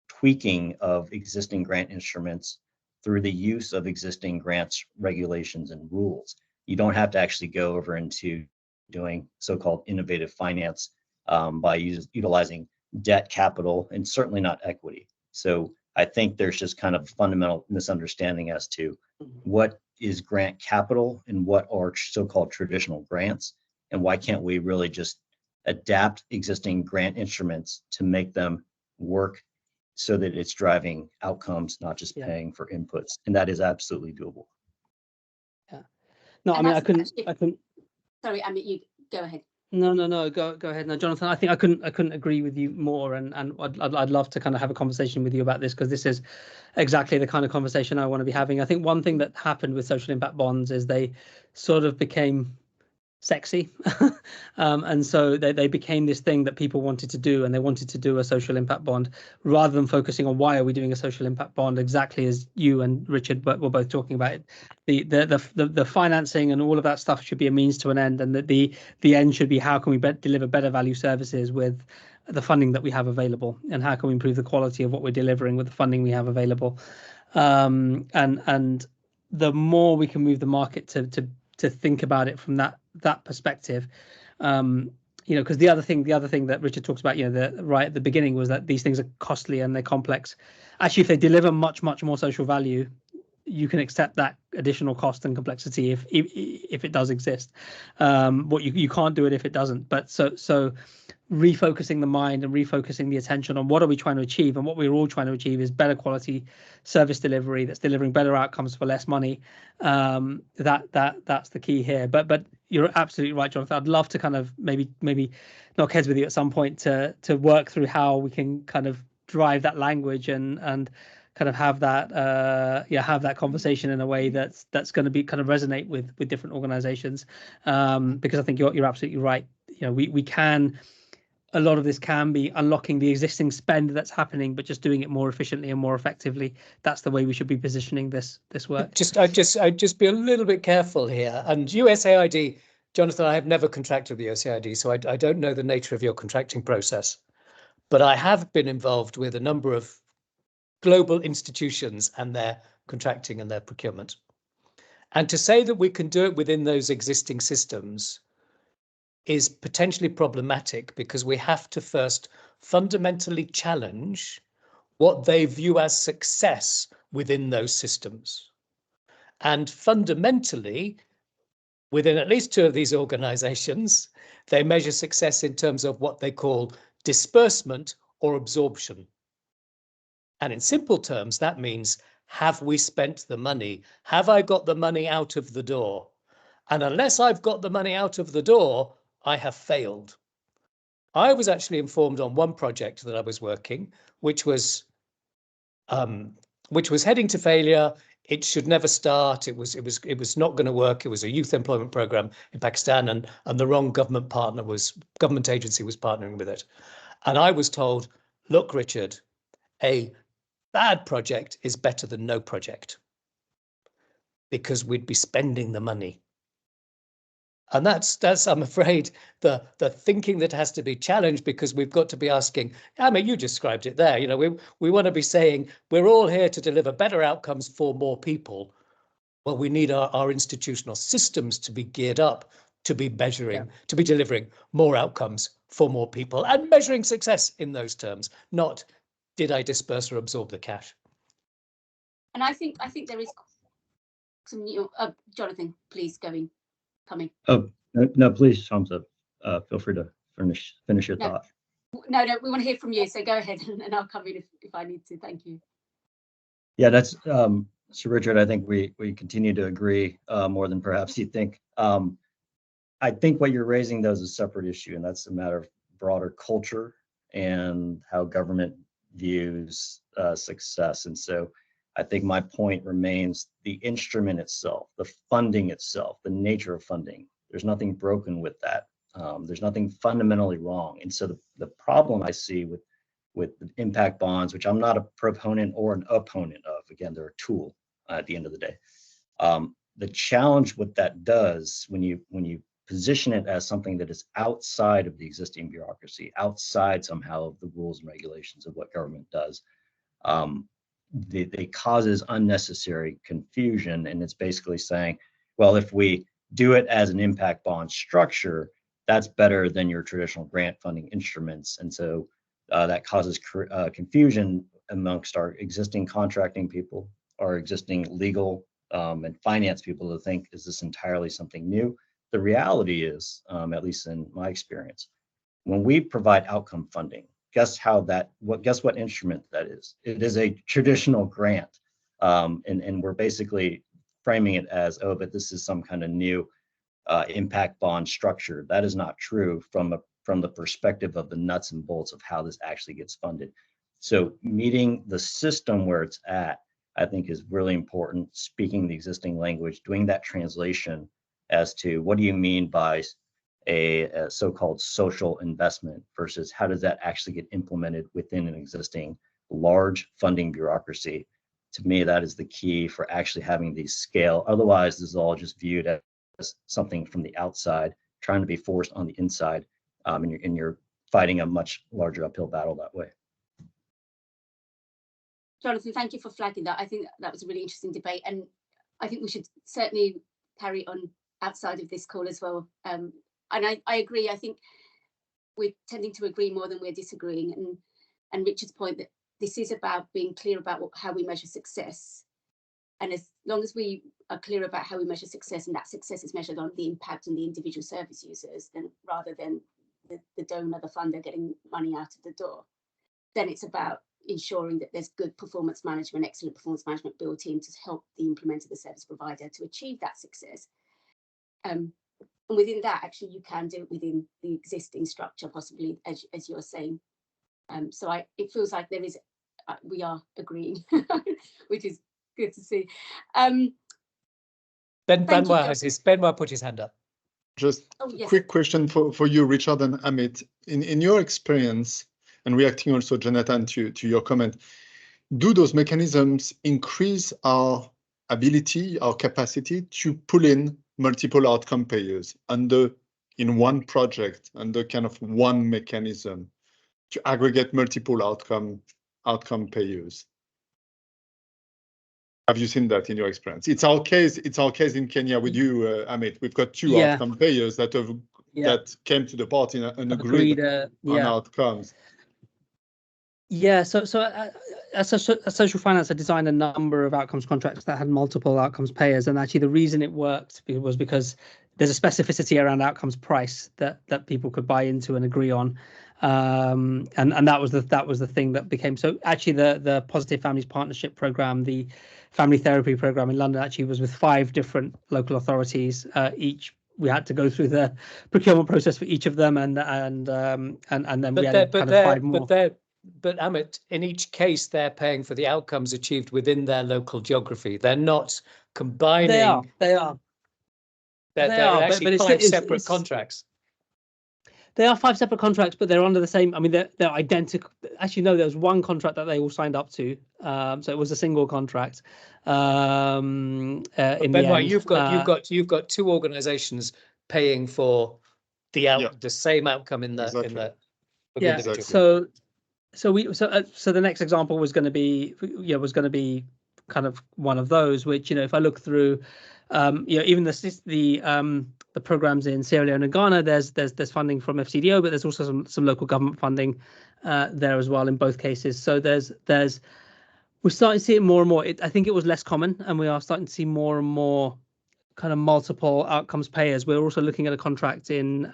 tweaking of existing grant instruments, through the use of existing grants, regulations, and rules. You don't have to actually go over into doing so-called innovative finance by utilizing debt capital and certainly not equity. So I think there's just kind of fundamental misunderstanding as to what is grant capital and what are so-called traditional grants, and why can't we really just adapt existing grant instruments to make them work so that it's driving outcomes, not just paying for inputs. And that is absolutely doable. Yeah. No, And I mean, I that's couldn't. Sorry, Amit, you go ahead. No, go ahead. No, Jonathan, I think I couldn't agree with you more, and I'd love to kind of have a conversation with you about this, because this is exactly the kind of conversation I want to be having. I think one thing that happened with social impact bonds is they sort of became sexy. And so they became this thing that people wanted to do, and they wanted to do a social impact bond rather than focusing on why are we doing a social impact bond, exactly as you and Richard were both talking about it. The financing and all of that stuff should be a means to an end, and that the end should be how can we deliver better value services with the funding that we have available, and how can we improve the quality of what we're delivering with the funding we have available. And the more we can move the market to think about it from that perspective, because the other thing that Richard talks about, right at the beginning, was that these things are costly and they're complex. Actually, if they deliver much more social value, you can accept that additional cost and complexity if it does exist. What you can't do it if it doesn't. But so refocusing the mind and refocusing the attention on what are we trying to achieve, and what we're all trying to achieve is better quality service delivery that's delivering better outcomes for less money. That's the key here. But you're absolutely right, Jonathan. I'd love to kind of maybe knock heads with you at some point to work through how we can kind of drive that language and kind of have that conversation in a way that's going to be kind of resonate with different organizations, because I think you're absolutely right. We can, a lot of this can be unlocking the existing spend that's happening, but just doing it more efficiently and more effectively. That's the way we should be positioning this work. I'd just be a little bit careful here. And USAID, Jonathan, I have never contracted with the USAID, so I don't know the nature of your contracting process. But I have been involved with a number of global institutions and their contracting and their procurement. And to say that we can do it within those existing systems is potentially problematic, because we have to first fundamentally challenge what they view as success within those systems. And fundamentally, within at least two of these organizations, they measure success in terms of what they call disbursement or absorption. And in simple terms, that means, have we spent the money? Have I got the money out of the door? And unless I've got the money out of the door, I have failed. I was actually informed on one project that I was working, which was heading to failure. It should never start. It was not going to work. It was a youth employment program in Pakistan, and the wrong government agency was partnering with it. And I was told, look, Richard, a bad project is better than no project, because we'd be spending the money. And that's I'm afraid the thinking that has to be challenged, because we've got to be asking, I mean, you described it there, we want to be saying we're all here to deliver better outcomes for more people. Well, we need our institutional systems to be geared up to be measuring, to be delivering more outcomes for more people, and measuring success in those terms, not did I disperse or absorb the cash. And I think there is some new. Jonathan, please come in. Oh no, please, Hamza, feel free to finish your thought. No, we want to hear from you. So go ahead, and I'll come in if I need to. Thank you. Yeah, that's so Richard, I think we continue to agree more than perhaps you think. I think what you're raising, though, is a separate issue, and that's a matter of broader culture and how government views success. And so I think my point remains the instrument itself, the funding itself, the nature of funding. There's nothing broken with that. There's nothing fundamentally wrong. And so the problem I see with impact bonds, which I'm not a proponent or an opponent of, again, they're a tool at the end of the day. The challenge what that does when you position it as something that is outside of the existing bureaucracy, outside somehow of the rules and regulations of what government does, it causes unnecessary confusion. And it's basically saying, well, if we do it as an impact bond structure, that's better than your traditional grant funding instruments. And so that causes confusion amongst our existing contracting people, our existing legal and finance people to think, is this entirely something new? The reality is, at least in my experience, when we provide outcome funding, guess what instrument that is? It is a traditional grant. And we're basically framing it as, oh, but this is some kind of new impact bond structure. That is not true from the perspective of the nuts and bolts of how this actually gets funded. So meeting the system where it's at, I think, is really important. Speaking the existing language, doing that translation as to what do you mean by a so-called social investment versus how does that actually get implemented within an existing large funding bureaucracy. To me, that is the key for actually having these scale. Otherwise, this is all just viewed as something from the outside, trying to be forced on the inside, and you're fighting a much larger uphill battle that way. Jonathan, thank you for flagging that. I think that was a really interesting debate, and I think we should certainly carry on outside of this call as well. And I agree. I think we're tending to agree more than we're disagreeing. And Richard's point that this is about being clear about how we measure success. And as long as we are clear about how we measure success, and that success is measured on the impact on the individual service users, then rather than the donor, the funder getting money out of the door, then it's about ensuring that there's good performance management, excellent performance management built in to help the implementer, the service provider, to achieve that success. And within that, actually, you can do it within the existing structure, possibly, as you're saying. So it feels like there is, we are agreeing, which is good to see. Benoit put his hand up. Just quick question for you, Richard and Amit. In your experience, and reacting also, Jonathan, to your comment, do those mechanisms increase our ability, our capacity to pull in multiple outcome payers in one project, under kind of one mechanism, to aggregate multiple outcome payers? Have you seen that in your experience? It's our case in Kenya with you, Amit. We've got two outcome payers that came to the party and agreed on outcomes. Yeah, so as social finance, I designed a number of outcomes contracts that had multiple outcomes payers, and actually the reason it worked was because there's a specificity around outcomes price that people could buy into and agree on, and that was the thing that became so. Actually, the Positive Families Partnership Program, the family therapy program in London, actually was with 5 different local authorities. Each we had to go through the procurement process for each of them, and then we had kind of 5 more. But Amit, in each case, they're paying for the outcomes achieved within their local geography. They're not combining. They are. They're actually 5 separate contracts. They are 5 separate contracts, but they're under the same. I mean, they're identical. Actually, no, there was one contract that they all signed up to, so it was a single contract. In Benoit, you've got 2 organisations paying for the same outcome in the So the next example was going to be kind of one of those, which, if I look through, even the programs in Sierra Leone and Ghana, there's funding from FCDO, but there's also some local government funding there as well in both cases. So we're starting to see it more and more. I think it was less common, and we are starting to see more and more kind of multiple outcomes payers. We're also looking at a contract in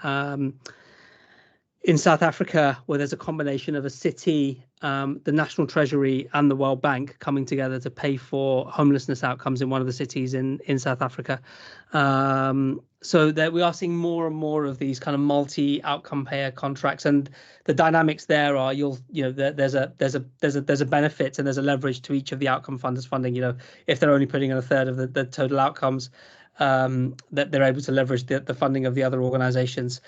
South Africa, where there's a combination of a city, the National Treasury, and the World Bank coming together to pay for homelessness outcomes in one of the cities in South Africa. So that we are seeing more and more of these kind of multi-outcome payer contracts, and the dynamics there are there's a benefit and there's a leverage to each of the outcome funders funding. If they're only putting in a third of the total outcomes, that they're able to leverage the funding of the other organisations.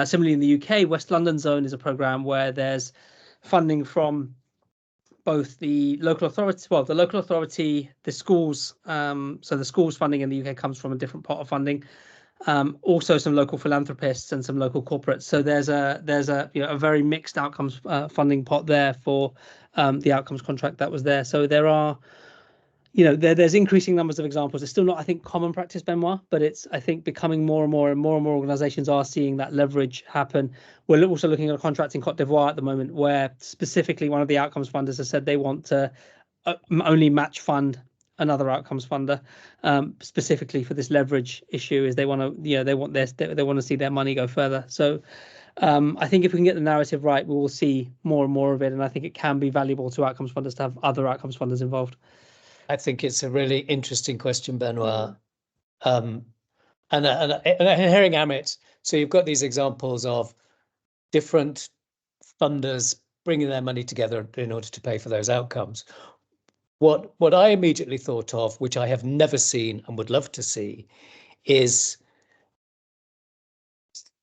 Similarly, in the UK, West London Zone is a programme where there's funding from both the local authority, the schools. So the schools funding in the UK comes from a different pot of funding. Also some local philanthropists and some local corporates. So there's a very mixed outcomes funding pot there for the outcomes contract that was there. So there are there's increasing numbers of examples. It's still not, I think, common practice, Benoit, but it's, I think, becoming more and more organizations are seeing that leverage happen. We're also looking at a contract in Cote d'Ivoire at the moment where specifically one of the outcomes funders has said they want to only match fund another outcomes funder, specifically for this leverage issue. Is they want to, they want to see their money go further. So I think if we can get the narrative right, we will see more and more of it, and I think it can be valuable to outcomes funders to have other outcomes funders involved. I think it's a really interesting question, Benoit. And hearing Amit, so you've got these examples of different funders bringing their money together in order to pay for those outcomes. What I immediately thought of, which I have never seen and would love to see, is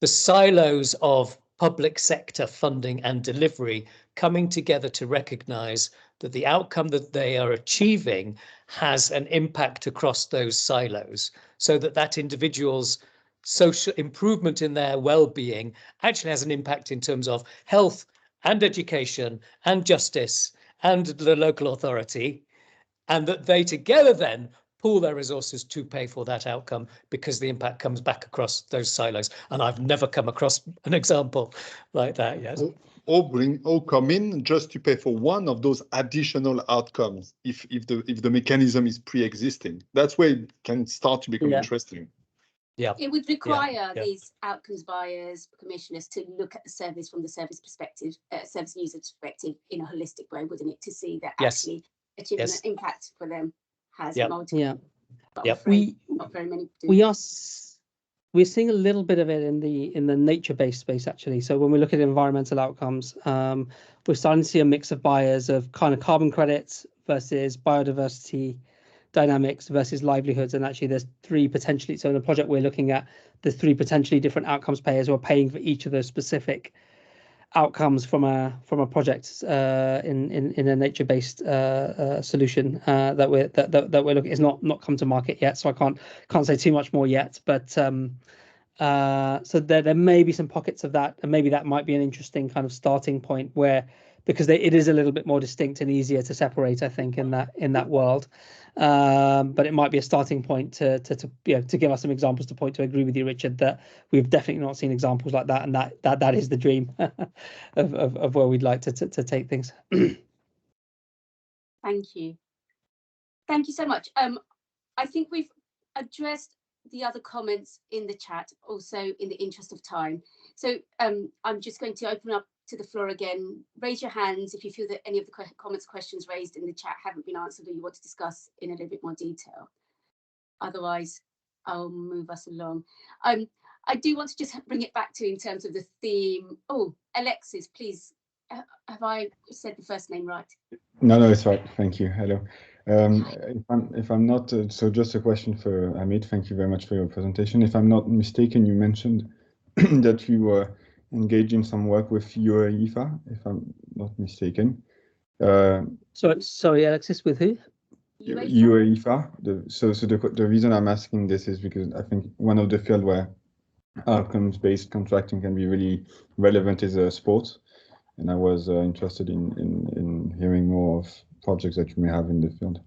the silos of public sector funding and delivery coming together to recognize that the outcome that they are achieving has an impact across those silos, so that individual's social improvement in their well-being actually has an impact in terms of health and education and justice and the local authority, and that they together then pool their resources to pay for that outcome because the impact comes back across those silos. And I've never come across an example like that yet. Or come in just to pay for one of those additional outcomes if the mechanism is pre-existing. That's where it can start to become interesting. Yeah, it would require these outcomes buyers, commissioners, to look at the service from the service perspective, service user perspective, in a holistic way, wouldn't it? To see that actually achieving an impact for them has multiple. But not very many do. We're seeing a little bit of it in the nature-based space, actually. So when we look at environmental outcomes, we're starting to see a mix of buyers of kind of carbon credits versus biodiversity dynamics versus livelihoods. And actually there's three potentially, so in the project we're looking at, there's three potentially different outcomes payers who are paying for each of those specific outcomes from a project in a nature-based solution that we're looking. It's not come to market yet, so I can't say too much more yet. But so there may be some pockets of that, and maybe that might be an interesting kind of starting point where, because it is a little bit more distinct and easier to separate, I think, in that world. But it might be a starting point to give us some examples to point to. I agree with you, Richard, that we've definitely not seen examples like that, and that is the dream of where we'd like to take things. Thank you so much. I think we've addressed the other comments in the chat also in the interest of time. So I'm just going to open up to the floor again. Raise your hands if you feel that any of the questions raised in the chat haven't been answered or you want to discuss in a little bit more detail. Otherwise, I'll move us along. I do want to just bring it back to, in terms of the theme. Oh, Alexis, please. Have I said the first name right? No, it's right. Thank you. Hello. If I'm not, so just a question for Amit. Thank you very much for your presentation. If I'm not mistaken, you mentioned that you were engaged in some work with UEFA, if I'm not mistaken. Sorry, Alexis, with who? UEFA. So the reason I'm asking this is because I think one of the fields where outcomes-based contracting can be really relevant is sports. And I was interested in hearing more of projects that you may have in the field.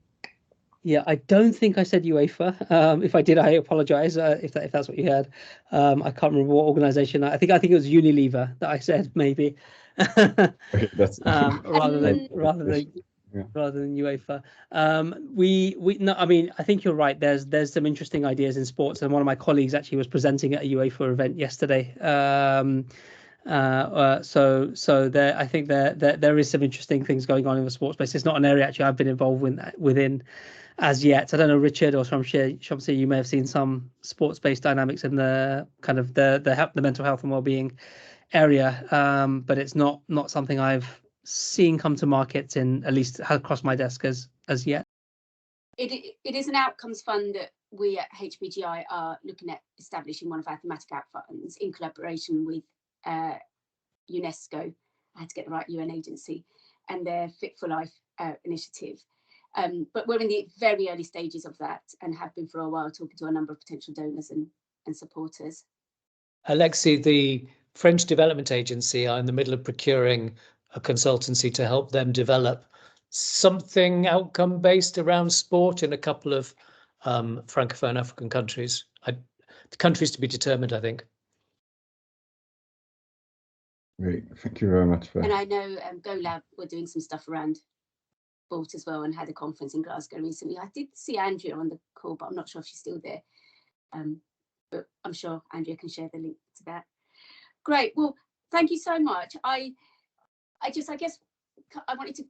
Yeah, I don't think I said UEFA. If I did, I apologize if that's what you heard. I can't remember what organization. I think it was Unilever that I said, maybe. Okay, that's rather than UEFA. No, I mean, I think you're right. There's some interesting ideas in sports, and one of my colleagues actually was presenting at a UEFA event yesterday. So there, I think there is some interesting things going on in the sports space. It's not an area actually I've been involved within as yet. I don't know, Richard or Shamsi, you may have seen some sports-based dynamics in the kind of the mental health and well-being area, but it's not something I've seen come to market in, at least across my desk as yet. It is an outcomes fund that we at HBGI are looking at establishing one of our thematic outcomes in collaboration with UNESCO. I had to get the right UN agency, and their Fit for Life initiative. But we're in the very early stages of that and have been for a while, talking to a number of potential donors and supporters. Alexi, the French Development Agency are in the middle of procuring a consultancy to help them develop something outcome based around sport in a couple of Francophone African countries. The countries to be determined, I think. Great, thank you very much. And I know GoLab were doing some stuff around sport as well and had a conference in Glasgow recently. I did see Andrea on the call, but I'm not sure if she's still there. But I'm sure Andrea can share the link to that. Great. Well, thank you so much. I guess I wanted to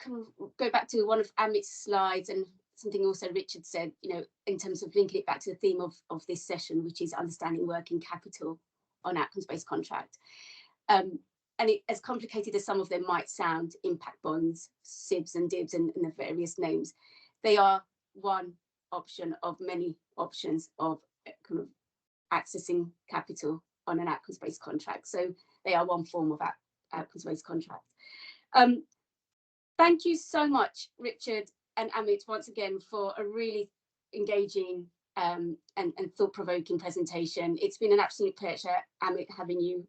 go back to one of Amit's slides and something also Richard said, you know, in terms of linking it back to the theme of this session, which is understanding working capital on outcomes-based contract. And as complicated as some of them might sound, impact bonds, SIBs and DIBs and the various names, they are one option of many options of kind of accessing capital on an outcomes-based contract. So they are one form of outcomes-based contract. Thank you so much, Richard and Amit, once again, for a really engaging and thought-provoking presentation. It's been an absolute pleasure, Amit, having you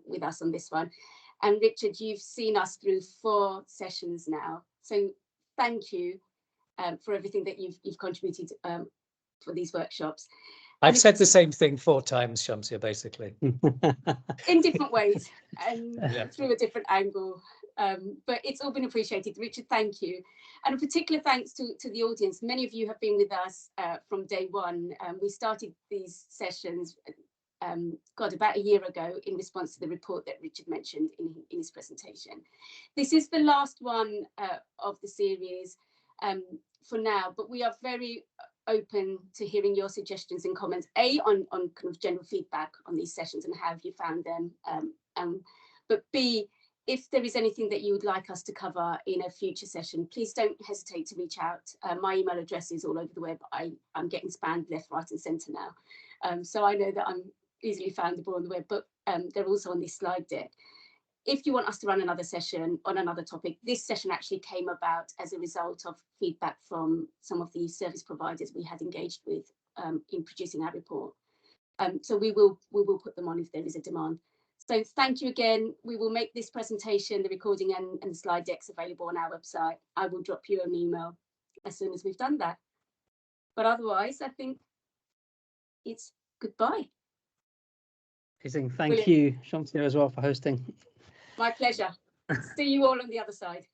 with us on this one. And Richard, you've seen us through 4 sessions now. So thank you for everything that you've contributed for these workshops. I've said the same thing 4 times, Shamsia, basically. In different ways and Yeah. through a different angle. But it's all been appreciated. Richard, thank you. And a particular thanks to the audience. Many of you have been with us from day one. We started these sessions about a year ago in response to the report that Richard mentioned in his presentation. This is the last one of the series for now, but we are very open to hearing your suggestions and comments, on kind of general feedback on these sessions and how have you found them, but B, if there is anything that you would like us to cover in a future session, please don't hesitate to reach out. My email address is all over the web. I'm getting spammed left, right and centre now. So I know that I'm easily foundable on the web, but they're also on this slide deck. If you want us to run another session on another topic, this session actually came about as a result of feedback from some of the service providers we had engaged with in producing our report. So we will put them on if there is a demand. So thank you again. We will make this presentation, the recording and the slide decks available on our website. I will drop you an email as soon as we've done that. But otherwise, I think it's goodbye. Amazing. Thank you, Shamsia, as well, for hosting. My pleasure. See you all on the other side.